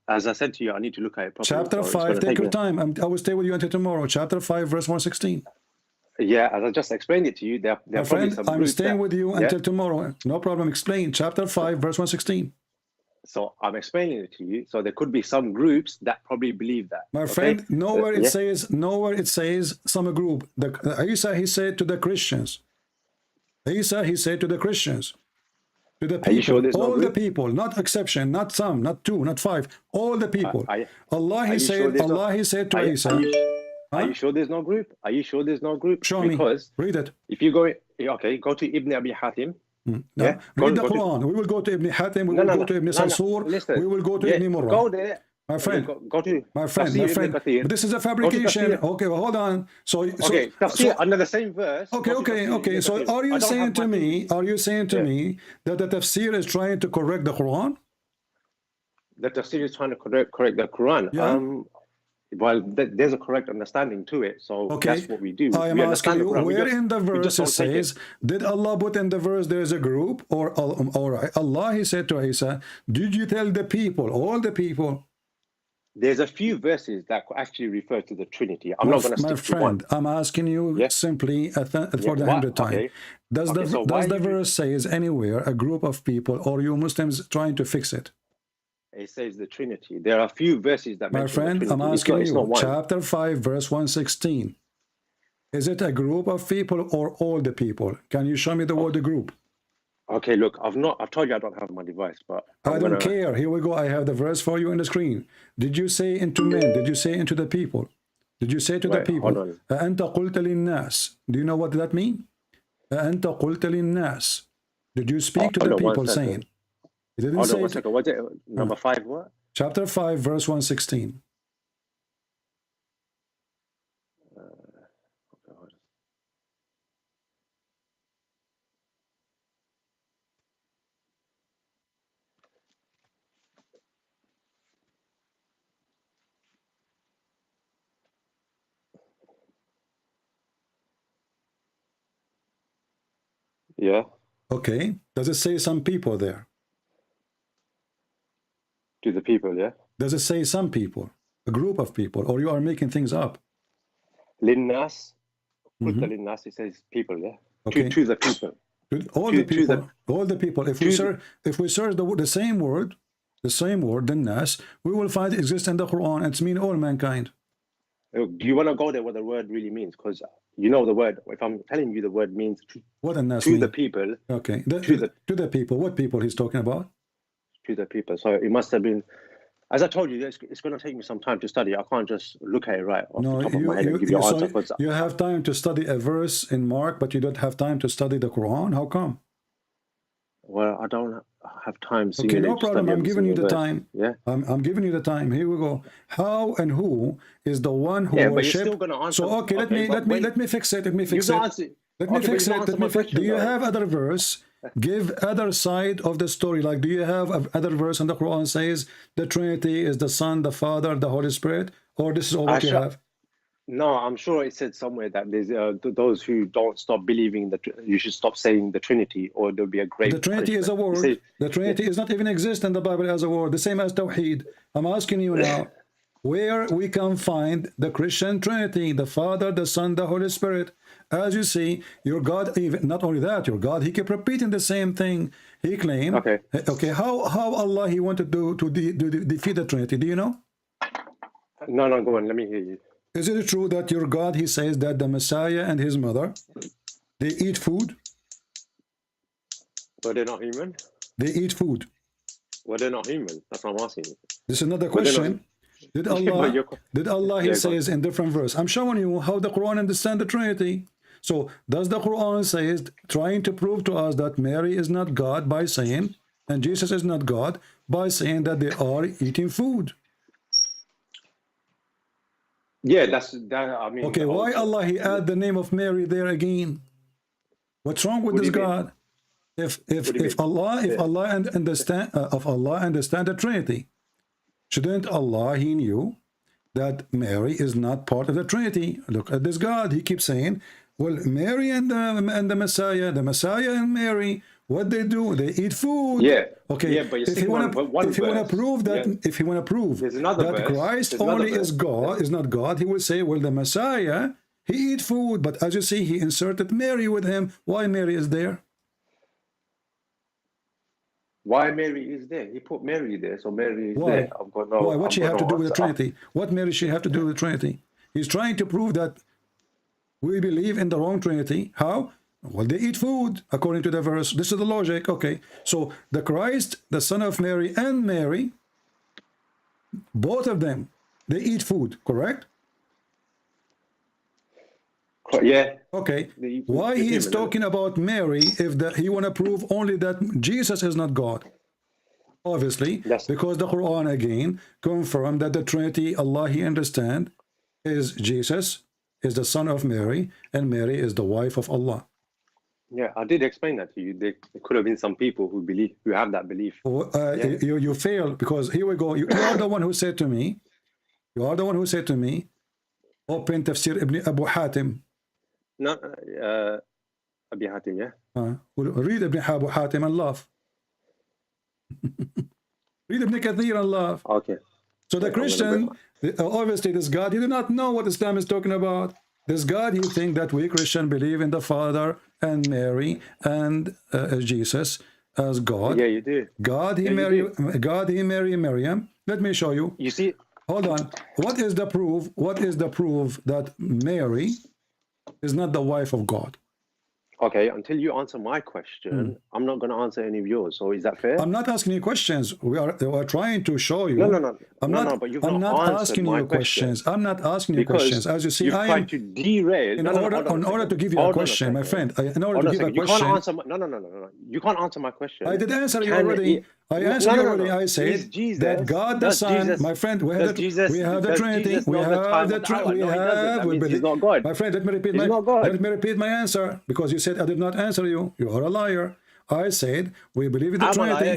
As I said to you, I need to look at it properly. Chapter 5, take your time. I will stay with you until tomorrow. Chapter 5, verse 116. Yeah, as I just explained it to you, my friend, I'm staying with you until tomorrow. No problem. Explain. Chapter 5, verse 116. So I'm explaining it to you. So there could be some groups that probably believe that. My friend, nowhere it says some group. Isa, he said to the Christians. Isa, he said to the Christians. To the people, sure all the people, not exception, not some, not two, not five, all the people. Allah, he said to Isa. Are you sure there's no group? Are you sure there's no group? Show me. Read it. If you go, go to Ibn Abi Hatim. Read the Quran. We will go to Ibn Hatim. We will go to Ibn Sansur. We will go to Ibn Murrah. Go there. My friend, go to my friend. This is a fabrication. Okay, well, hold on. Tafsir under the same verse. Okay. So are you saying to me that the Tafsir is trying to correct the Quran? The Tafsir is trying to correct the Quran. Yeah. Well, there's a correct understanding to it, so that's what we do. I am asking you, where in the verse it says, did Allah put in the verse there is a group, or Allah, he said to Isa, did you tell the people, all the people? There's a few verses that actually refer to the Trinity. I'm not going to stick my friend, to one. I'm asking you simply for the 100th time. Does the verse says anywhere a group of people, or you Muslims trying to fix it? It says the Trinity. There are a few verses that mention my friend, the Trinity. I'm asking you, chapter 5, verse 116. Is it a group of people or all the people? Can you show me the word group? Okay, look, I've told you I don't have my device, but I don't care. Here we go. I have the verse for you on the screen. Did you say into men? Did you say into the people? Did you say to the people? أَأَنْتَ قُلْتَ لِلنَّاسِ. Do you know what that means? أَأَنْتَ قُلْتَ لِلنَّاسِ. Did you speak to the people saying? It didn't say. 1 second. What's it? Number 5, what? Chapter 5, verse 116. Yeah. Okay. Does it say some people there? To the people, yeah. Does it say some people, a group of people, or you are making things up? Linnas, Linnas, it says people, yeah. Okay. To the people. All the people. All the people. If we search the same word, the nas, we will find it exists in the Quran. It's mean all mankind. Do you want to go there what the word really means? Because you know the word. If I'm telling you the word means what a nas to mean? The people. Okay. To the people. What people he's talking about? To the people. So it must have been, as I told you, it's going to take me some time to study. I can't just look at it right off the top of my head and give you an answer. You have time to study a verse in Mark, but you don't have time to study the Quran? How come? Well, I don't have time. So okay, no problem. I'm giving you the verse. time. Yeah. I'm giving you the time. Here we go. How and who is the one who Yeah, but worship? you're still going to answer. So okay, let me fix it. Let me fix it. Let me fix it. Let me fix. Do you have other verse? Give other side of the story. Like, do you have other verse in the Quran says the Trinity is the Son, the Father, the Holy Spirit, or this is all what you have? No, I'm sure it said somewhere that there's those who don't stop believing that you should stop saying the Trinity, or there'll be a great. The Trinity is a word. The Trinity is not even exist in the Bible as a word. The same as Tawheed. I'm asking you now, where we can find the Christian Trinity, the Father, the Son, the Holy Spirit. As you see, your God, even not only that, your God, he kept repeating the same thing. He claimed, okay, how Allah he wanted to defeat the Trinity. Do you know? No, go on. Let me hear you. Is it true that your God, he says that the Messiah and his mother, they eat food? But they're not human. They eat food. Well, they're not human. That's what I'm asking you. This is another question. Did Allah he says in different verse? I'm showing you how the Quran understands the Trinity. So does the Quran says trying to prove to us that Mary is not God by saying, and Jesus is not God by saying that they are eating food? Yeah, that's that. I mean, okay, why Allah he add the name of Mary there again? What's wrong with this God? If Allah understand the Trinity, shouldn't Allah he knew that Mary is not part of the Trinity? Look at this God. He keeps saying, well, Mary and the Messiah and Mary, what they do? They eat food. Yeah. Okay. Yeah, but if he want to prove that, if he want to prove that Christ only is God, is not God, he will say, well, the Messiah, he eat food. But as you see, he inserted Mary with him. Why Mary is there? Why Mary is there? He put Mary there, so Mary is there. I've got no. Why? What she have to do with the Trinity? What Mary she have to do with the Trinity? He's trying to prove that we believe in the wrong Trinity. How? Well, they eat food according to the verse. This is the logic. Okay, so the Christ, the Son of Mary, and Mary, both of them, they eat food. Correct? Yeah. Okay. Why he is talking about Mary if he want to prove only that Jesus is not God? Obviously, because the Quran again confirmed that the Trinity Allah he understand is Jesus is the son of Mary and Mary is the wife of Allah. Yeah, I did explain that to you. There could have been some people who have that belief. You fail because here we go. You are the one who said to me. You are the one who said to me. Open Tafsir Ibn Abu Hatim. No, Abi Hatim, yeah. Read Ibn Abu Hatim and laugh. Read Ibn Kathir and laugh. Okay. So the Christian, obviously this God, he do not know what Islam is talking about. This God, he think that we Christian believe in the Father and Mary and Jesus as God. Yeah, you do. God, he marry Miriam. Let me show you. You see? Hold on. What is the proof? What is the proof that Mary is not the wife of God? Okay, until you answer my question, I'm not going to answer any of yours. So is that fair? I'm not asking you questions. We are trying to show you. No. I'm not asking you questions. I'm not asking you questions. As you see, I am to derail. In order to give you a question, my friend. In order to give a question. No. You can't answer my question. I did answer you already. I answered you already. I said that God the Son, my friend, we have the Trinity. He's not God. My friend, let me repeat my answer because you said I did not answer you. You are a liar. I said we believe in the Trinity.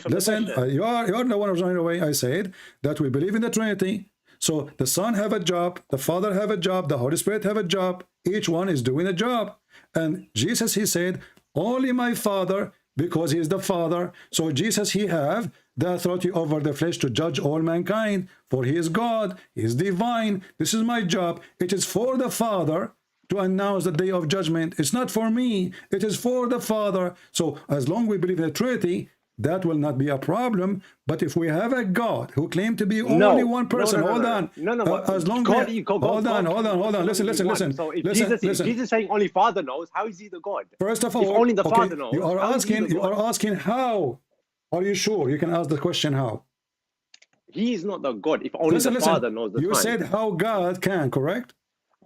Listen. You are the one who's running away. I said that we believe in the Trinity. So the Son have a job, the Father have a job, the Holy Spirit have a job. Each one is doing a job. And Jesus, he said, only my Father, because he is the Father. So Jesus, he have the authority over the flesh to judge all mankind. For he is God, he is divine. This is my job. It is for the Father to announce the day of judgment. It's not for me. It is for the Father. So as long as we believe in the Trinity, that will not be a problem. But if we have a God who claims to be only one person, hold on. As long as hold on. Listen. So if Jesus saying only Father knows, how is he the God? First of all, if only the Father knows, you are asking how. Are you sure? You can ask the question how. He is not the God. If only the Father knows the time. You said how God can, correct?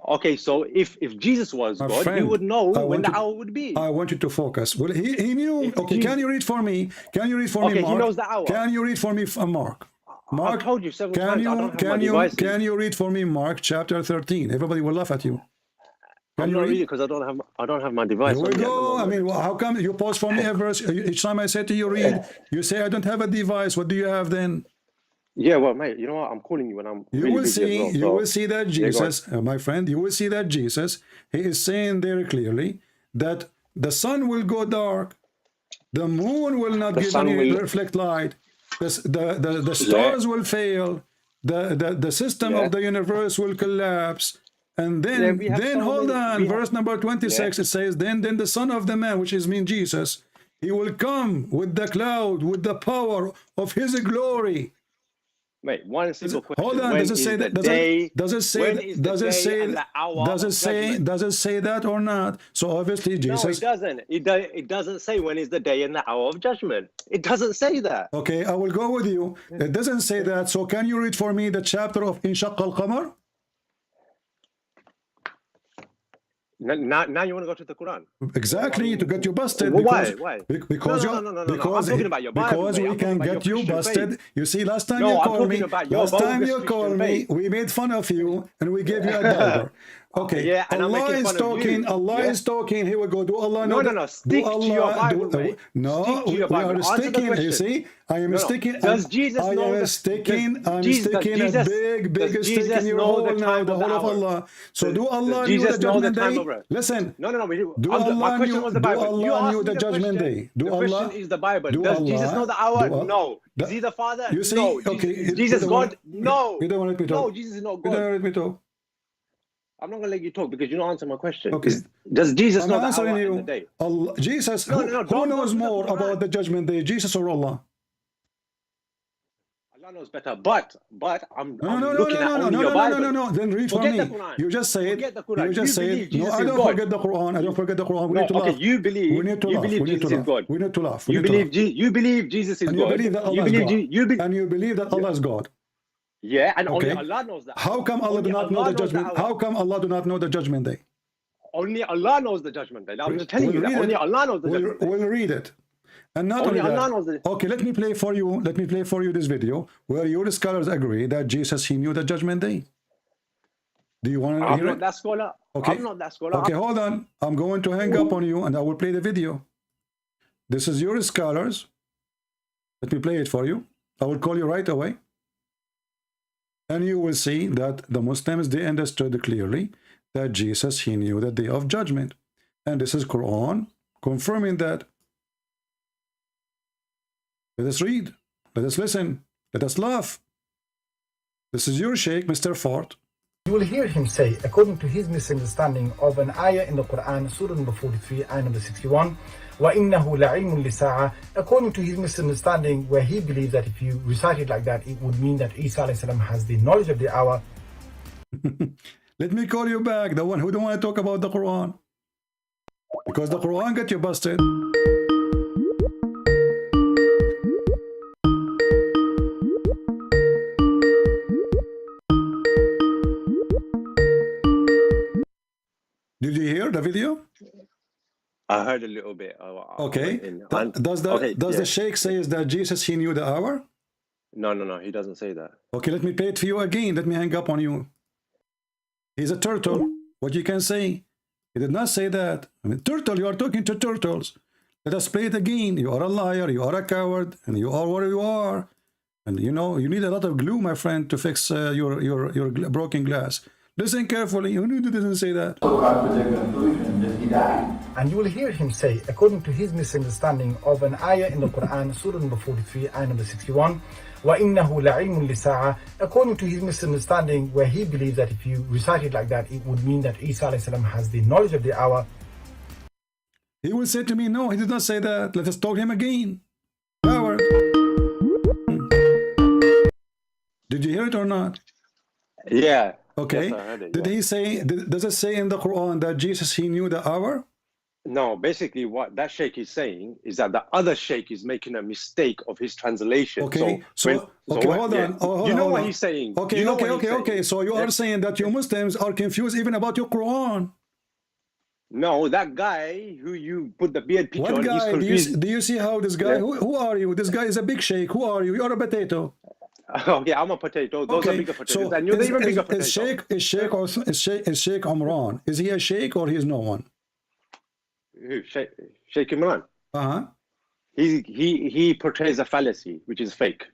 Okay, so if Jesus was My God, friend, he would know I when want the you- hour would be. I want you to focus. Well, he knew. If Okay, Jesus- can you read for me? Can you read for me, Okay, Mark? he knows the hour. Can you read for me, Mark? Mark, I've told you several can times, you I don't have my devices. can you read for me Mark chapter 13? Everybody will laugh at you. Can I'm you not read? reading because I don't have my device. Here we on me at the go. I moment. mean, how come you pause for me a verse? Each time I say to you, read, you say I don't have a device. What do you have then? Yeah, well, mate, you know what? I'm calling you when I'm You really will busy as see. well, You so- will see that Jesus, my friend. You will see that Jesus. He is saying very clearly that the sun will go dark, the moon will not The give sun any will- reflect light, the stars will fail, the system Yeah. of the universe will collapse. And Yeah, then, we have so hold many- on, we have- verse number 26, it says, then the Son of the Man, which is mean Jesus, he will come with the cloud, with the power of his glory. Mate, one simple question. Hold on, When does it is say the that? day? Does it say when that? is the Does it day say and the hour does it of say judgment? does it say that or not? So obviously No, Jesus. it doesn't. It doesn't say when is the day and the hour of judgment. It doesn't say that. Okay, I will go with you. It doesn't say that. So can you read for me the chapter of Inshaq al-Qamar? Now you want to go to the Quran? Exactly, to get you busted. Well, Because, why? Because No. because I'm talking about your Bible, because mate. we I'm can talking about get your you Christian busted. faith. You see, last time No, you I'm called me, talking about your last time bogus you Christian called me, faith. we made fun of you and we gave you a diaper. Okay, Yeah, and I'm Allah making is fun of talking. you. Allah Yeah. is talking. Here we go. Do Allah No, know? no, no. Stick to your Bible, mate. No, Stick to your we Bible. are Answer the sticking. You question. see, I am No, no. sticking. Does Jesus I know am the- sticking. does I'm Jesus- sticking does a Jesus- big does stick Jesus in your know hole the now. time The of the whole of hour? Allah. So Does- do Allah does knew the Jesus know the judgment time day? of it? Listen. No. Do My Allah question knew? was the Do Bible. You Allah asked knew me the judgment question. day? Do The Allah? question is the Bible. Do Does Allah? Jesus know the hour? Do Allah- No. the- Is he the Father? You see? No. Okay. Is Jesus God? No. You don't want to let me talk. No, Jesus is not You don't God. want to let me talk. I'm not going to let you talk because you don't answer my question. Okay. Does Jesus I'm know the hour answering and the you. day? Allah, Jesus. No, who no, who don't go knows to the more Quran. about the judgment day, Jesus or Allah? Allah knows better, but I'm No, no, no, looking no, at no, only no, your no, no, Bible. no, no. Then read for Forget me. the Quran. You just say it. Forget the Quran. You just You say believe it. No, Jesus I is don't God. forget the Quran. I don't forget the Quran. We No, need to okay, laugh. you believe- We need to you laugh. believe We need to Jesus is laugh. God. We need to laugh. We You need to believe laugh. you believe Jesus is And God. you believe that Allah you is believe God. And you believe that Allah is God. Yeah, and Okay. only Allah knows that. How come Allah do Only not know Allah the knows judgment? hour. How come Allah do not know the judgment day? Only Allah knows the judgment day. I'm just telling We'll you that read only it. Allah knows the judgment day. We'll read it. And not Only only Allah that. knows it. Okay, let me play for you. Let me play for you this video where your scholars agree that Jesus, he knew the judgment day. Do you want to I'm hear not it? that scholar. Okay. I'm not that scholar. Okay, hold on. I'm going to hang up on you and I will play the video. This is your scholars. Let me play it for you. I will call you right away. And you will see that the Muslims, they understood clearly that Jesus, he knew the day of judgment. And this is Quran confirming that. Let us read. Let us listen. Let us laugh. This is your Sheikh, Mr. Fort. You will hear him say, according to his misunderstanding of an ayah in the Quran, Surah number 43, ayah number 61, وَإِنَّهُ لَعِلْمٌ لِسَاعَةٍ, according to his misunderstanding, where he believes that if you recite it like that, it would mean that Isa alayhi salam has the knowledge of the hour. Let me call you back, the one who don't want to talk about the Quran. Because the Quran got you busted. Did you hear the video? I heard a little bit. Okay. Does the Sheikh say is that Jesus, he knew the hour? No, he doesn't say that. Okay, let me play it for you again. Let me hang up on you. He's a turtle. What you can say? He did not say that. I mean, turtle, you are talking to turtles. Let us play it again. You are a liar, you are a coward, and you are what you are. And you know, you need a lot of glue, my friend, to fix your broken glass. Listen carefully. Who doesn't say that? And you will hear him say, according to his misunderstanding of an ayah in the Quran, Surah number 43, ayah number 61, وَإِنَّهُ لَعِلْمٌ لِسَاعَةٍ, according to his misunderstanding, where he believes that if you recite it like that, it would mean that Isa alayhi salam has the knowledge of the hour. He will say to me, no, he did not say that. Let us talk to him again. Coward. Did you hear it or not? Yeah. Okay. Yes, I heard it, Did yeah. he say, does it say in the Quran that Jesus, he knew the hour? No, basically what that sheikh is saying is that the other sheikh is making a mistake of his translation. Okay, hold on. You know what he's saying. Okay, okay. So you are saying that you Muslims are confused even about your Quran. No, that guy who you put the beard picture on, he's confused. Do you see how this guy, who are you? This guy is a big sheikh. Who are you? You're a potato. Okay, I'm a potato. Those are bigger potatoes. So and you're even bigger potato. Is Sheikh Imran, is he a sheikh or he is no one? Who? Sheikh Imran? Uh-huh. He portrays a fallacy, which is fake.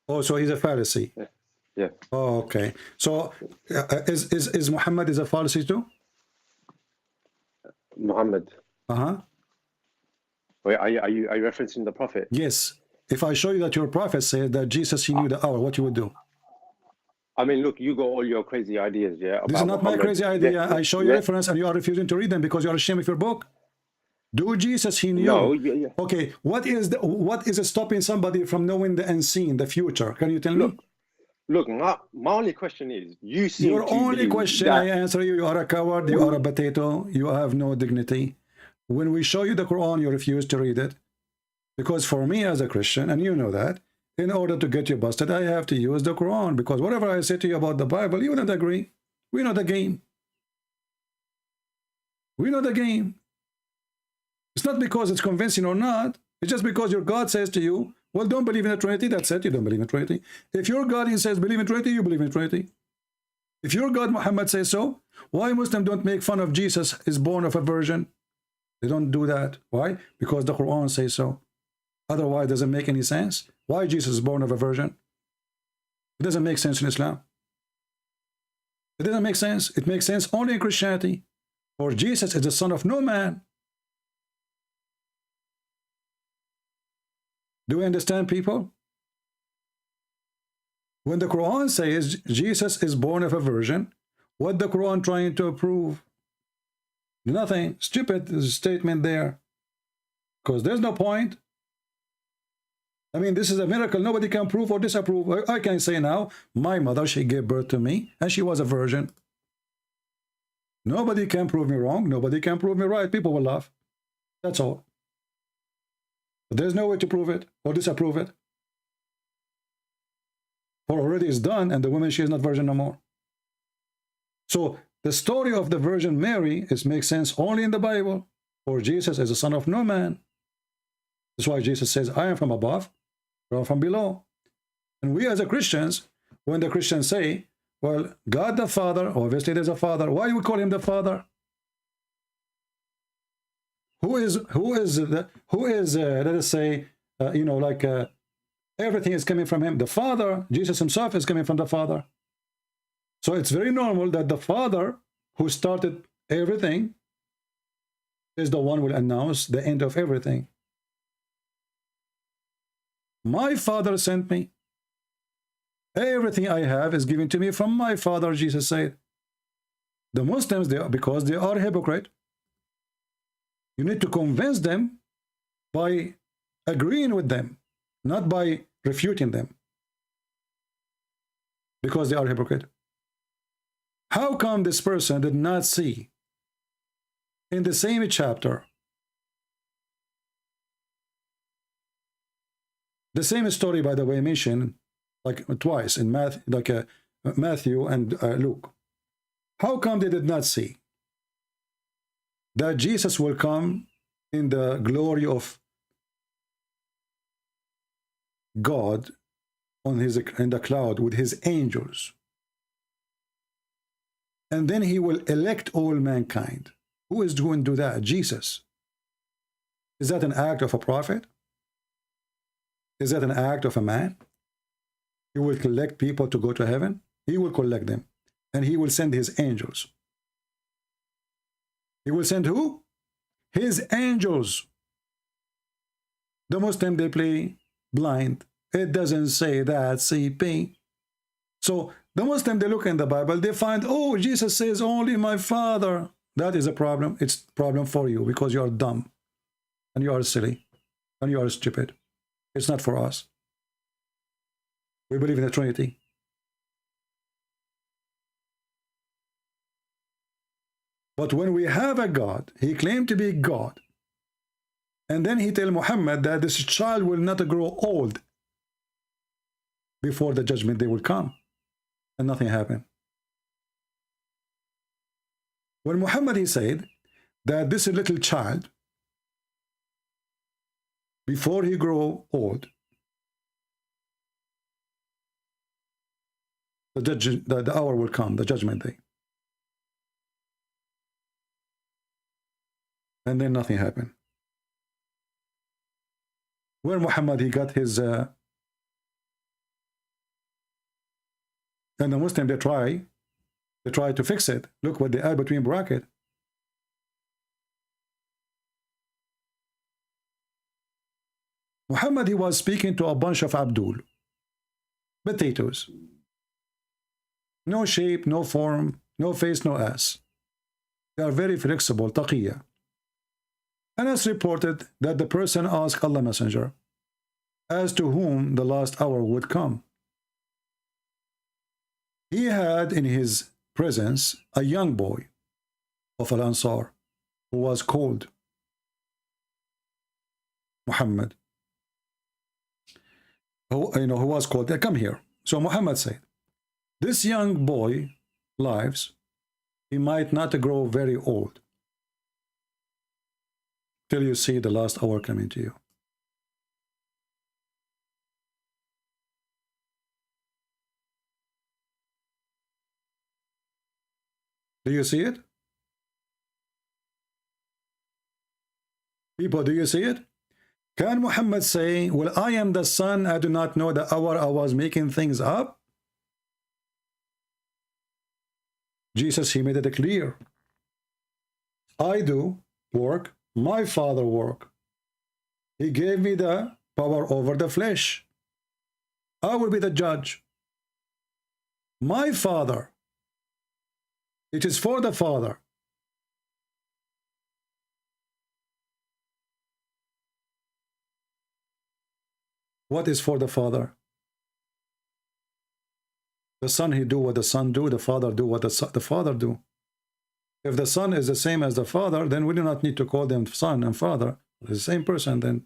Oh, so he's a fallacy. Yeah. Oh, okay. So is Muhammad is a fallacy too? Muhammad. Uh-huh. Wait, are you referencing the Prophet? Yes. If I show you that your prophet said that Jesus, he knew the hour, what you would do? I mean, look, you got all your crazy ideas, yeah? This is not Muhammad. my crazy idea. Yeah. I show you reference and you are refusing to read them because you are ashamed of your book. Do Jesus, he knew. No, yeah. Okay, what is stopping somebody from knowing the unseen, the future? Can you tell me? Look, my only question is, you seem your only question, I answer you, you are a coward, you are a potato, you have no dignity. When we show you the Quran, you refuse to read it. Because for me as a Christian, and you know that, in order to get you busted, I have to use the Quran. Because whatever I say to you about the Bible, you don't agree. We know the game. We know the game. It's not because it's convincing or not. It's just because your God says to you, well, don't believe in the Trinity. That's it. You don't believe in Trinity. If your God says believe in Trinity, you believe in Trinity. If your God Muhammad says so, why Muslims don't make fun of Jesus is born of a virgin? They don't do that. Why? Because the Quran says so. Otherwise, it doesn't make any sense. Why Jesus is born of a virgin? It doesn't make sense in Islam. It doesn't make sense. It makes sense only in Christianity. For Jesus is the son of no man. Do you understand, people? When the Quran says Jesus is born of a virgin, what the Quran trying to prove? Nothing. Stupid statement there. Because there's no point. I mean, this is a miracle. Nobody can prove or disapprove. I can say now, my mother, she gave birth to me, and she was a virgin. Nobody can prove me wrong. Nobody can prove me right. People will laugh. That's all. But there's no way to prove it or disapprove it. For already it's done, and the woman, she is not virgin no more. So the story of the Virgin Mary makes sense only in the Bible. For Jesus is the son of no man. That's why Jesus says, I am from above, or from below. And we as a Christians, when the Christians say, well, God the Father, obviously there's a Father. Why do we call him the Father? Who is let us say, everything is coming from him. The Father, Jesus himself is coming from the Father. So it's very normal that the Father who started everything is the one who will announce the end of everything. My Father sent me. Everything I have is given to me from my Father, Jesus said. The Muslims, because they are hypocrite, you need to convince them by agreeing with them, not by refuting them, because they are hypocrite. How come this person did not see in the same chapter the same story, by the way, mentioned like twice in Matthew and Luke? How come they did not see that Jesus will come in the glory of God in the cloud with his angels, and then he will elect all mankind? Who is going to do that? Jesus. Is that an act of a prophet? Is that an act of a man? He will collect people to go to heaven. He will collect them, and he will send his angels. He will send who? His angels. The Muslim, they play blind. It doesn't say that, CP. So the Muslim, they look in the Bible, they find, oh, Jesus says only my Father. That is a problem. It's a problem for you because you are dumb, and you are silly, and you are stupid. It's not for us. We believe in the Trinity. But when we have a God, he claimed to be God, and then he tell Muhammad that this child will not grow old before the judgment day will come, and nothing happened. When Muhammad, he said that this little child, before he grow old, the hour will come, the judgment day. And then nothing happened. Where Muhammad, he got his and the Muslim, they try to fix it. Look what they add between bracket. Muhammad, he was speaking to a bunch of Abdul, potatoes. No shape, no form, no face, no ass. They are very flexible, taqiyya. And it's reported that the person asked Allah Messenger as to whom the last hour would come. He had in his presence a young boy of Al-Ansar who was called Muhammad. Who was called, come here. So Muhammad said, this young boy lives, he might not grow very old till you see the last hour coming to you. Do you see it? People, do you see it? Can Muhammad say, well, I am the son, I do not know the hour, I was making things up? Jesus, he made it clear. I do work, my Father work. He gave me the power over the flesh. I will be the judge. My Father, it is for the Father. What is for the Father? The Son, he do what the Son do, the Father do what the Father do. If the Son is the same as the Father, then we do not need to call them Son and Father. It's the same person then.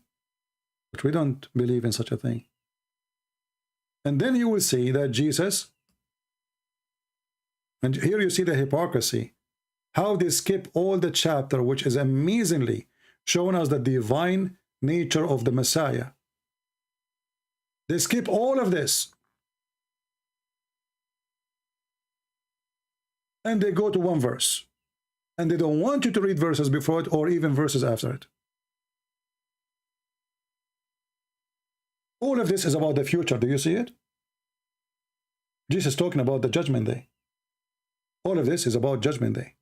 But we don't believe in such a thing. And then you will see that Jesus, and here you see the hypocrisy, how they skip all the chapter, which is amazingly showing us the divine nature of the Messiah. They skip all of this. And they go to one verse. And they don't want you to read verses before it or even verses after it. All of this is about the future. Do you see it? Jesus is talking about the judgment day. All of this is about judgment day.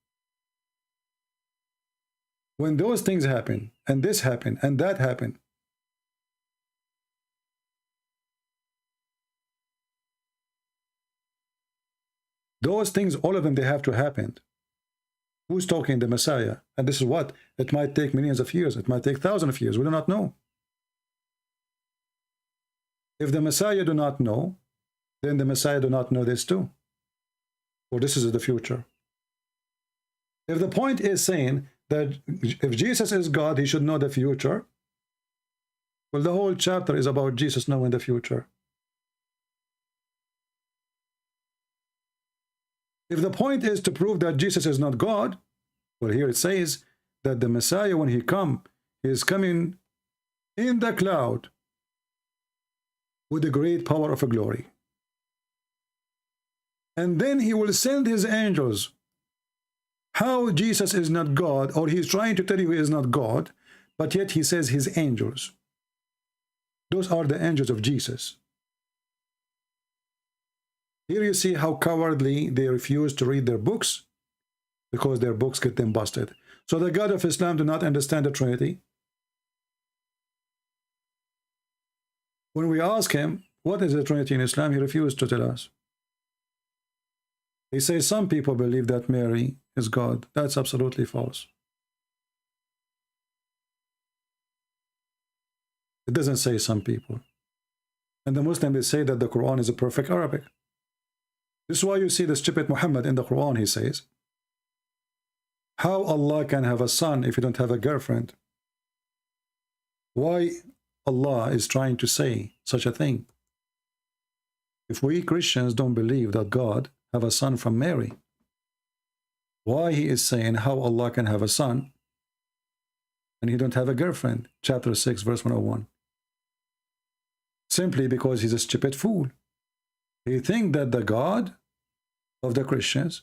When those things happen, and this happened, and that happened, those things, all of them, they have to happen. Who's talking? The Messiah. And this is what? It might take millions of years. It might take thousands of years. We do not know. If the Messiah do not know, then the Messiah do not know this too. Or this is the future. If the point is saying that if Jesus is God, he should know the future, well, the whole chapter is about Jesus knowing the future. If the point is to prove that Jesus is not God, well, here it says that the Messiah, when he come, he is coming in the cloud with the great power of a glory. And then he will send his angels. How Jesus is not God, or he's trying to tell you he is not God, but yet he says his angels. Those are the angels of Jesus. Here you see how cowardly they refuse to read their books because their books get them busted. So the God of Islam do not understand the Trinity. When we ask him, what is the Trinity in Islam? He refused to tell us. He says some people believe that Mary is God. That's absolutely false. It doesn't say some people. And the Muslims, they say that the Quran is a perfect Arabic. This is why you see the stupid Muhammad in the Quran, he says How Allah can have a son if you don't have a girlfriend? Why Allah is trying to say such a thing? If we Christians don't believe that God have a son from Mary, why he is saying how Allah can have a son and he don't have a girlfriend? Chapter 6, verse 101. Simply because he's a stupid fool. He thinks that the God of the Christians,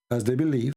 as they believe,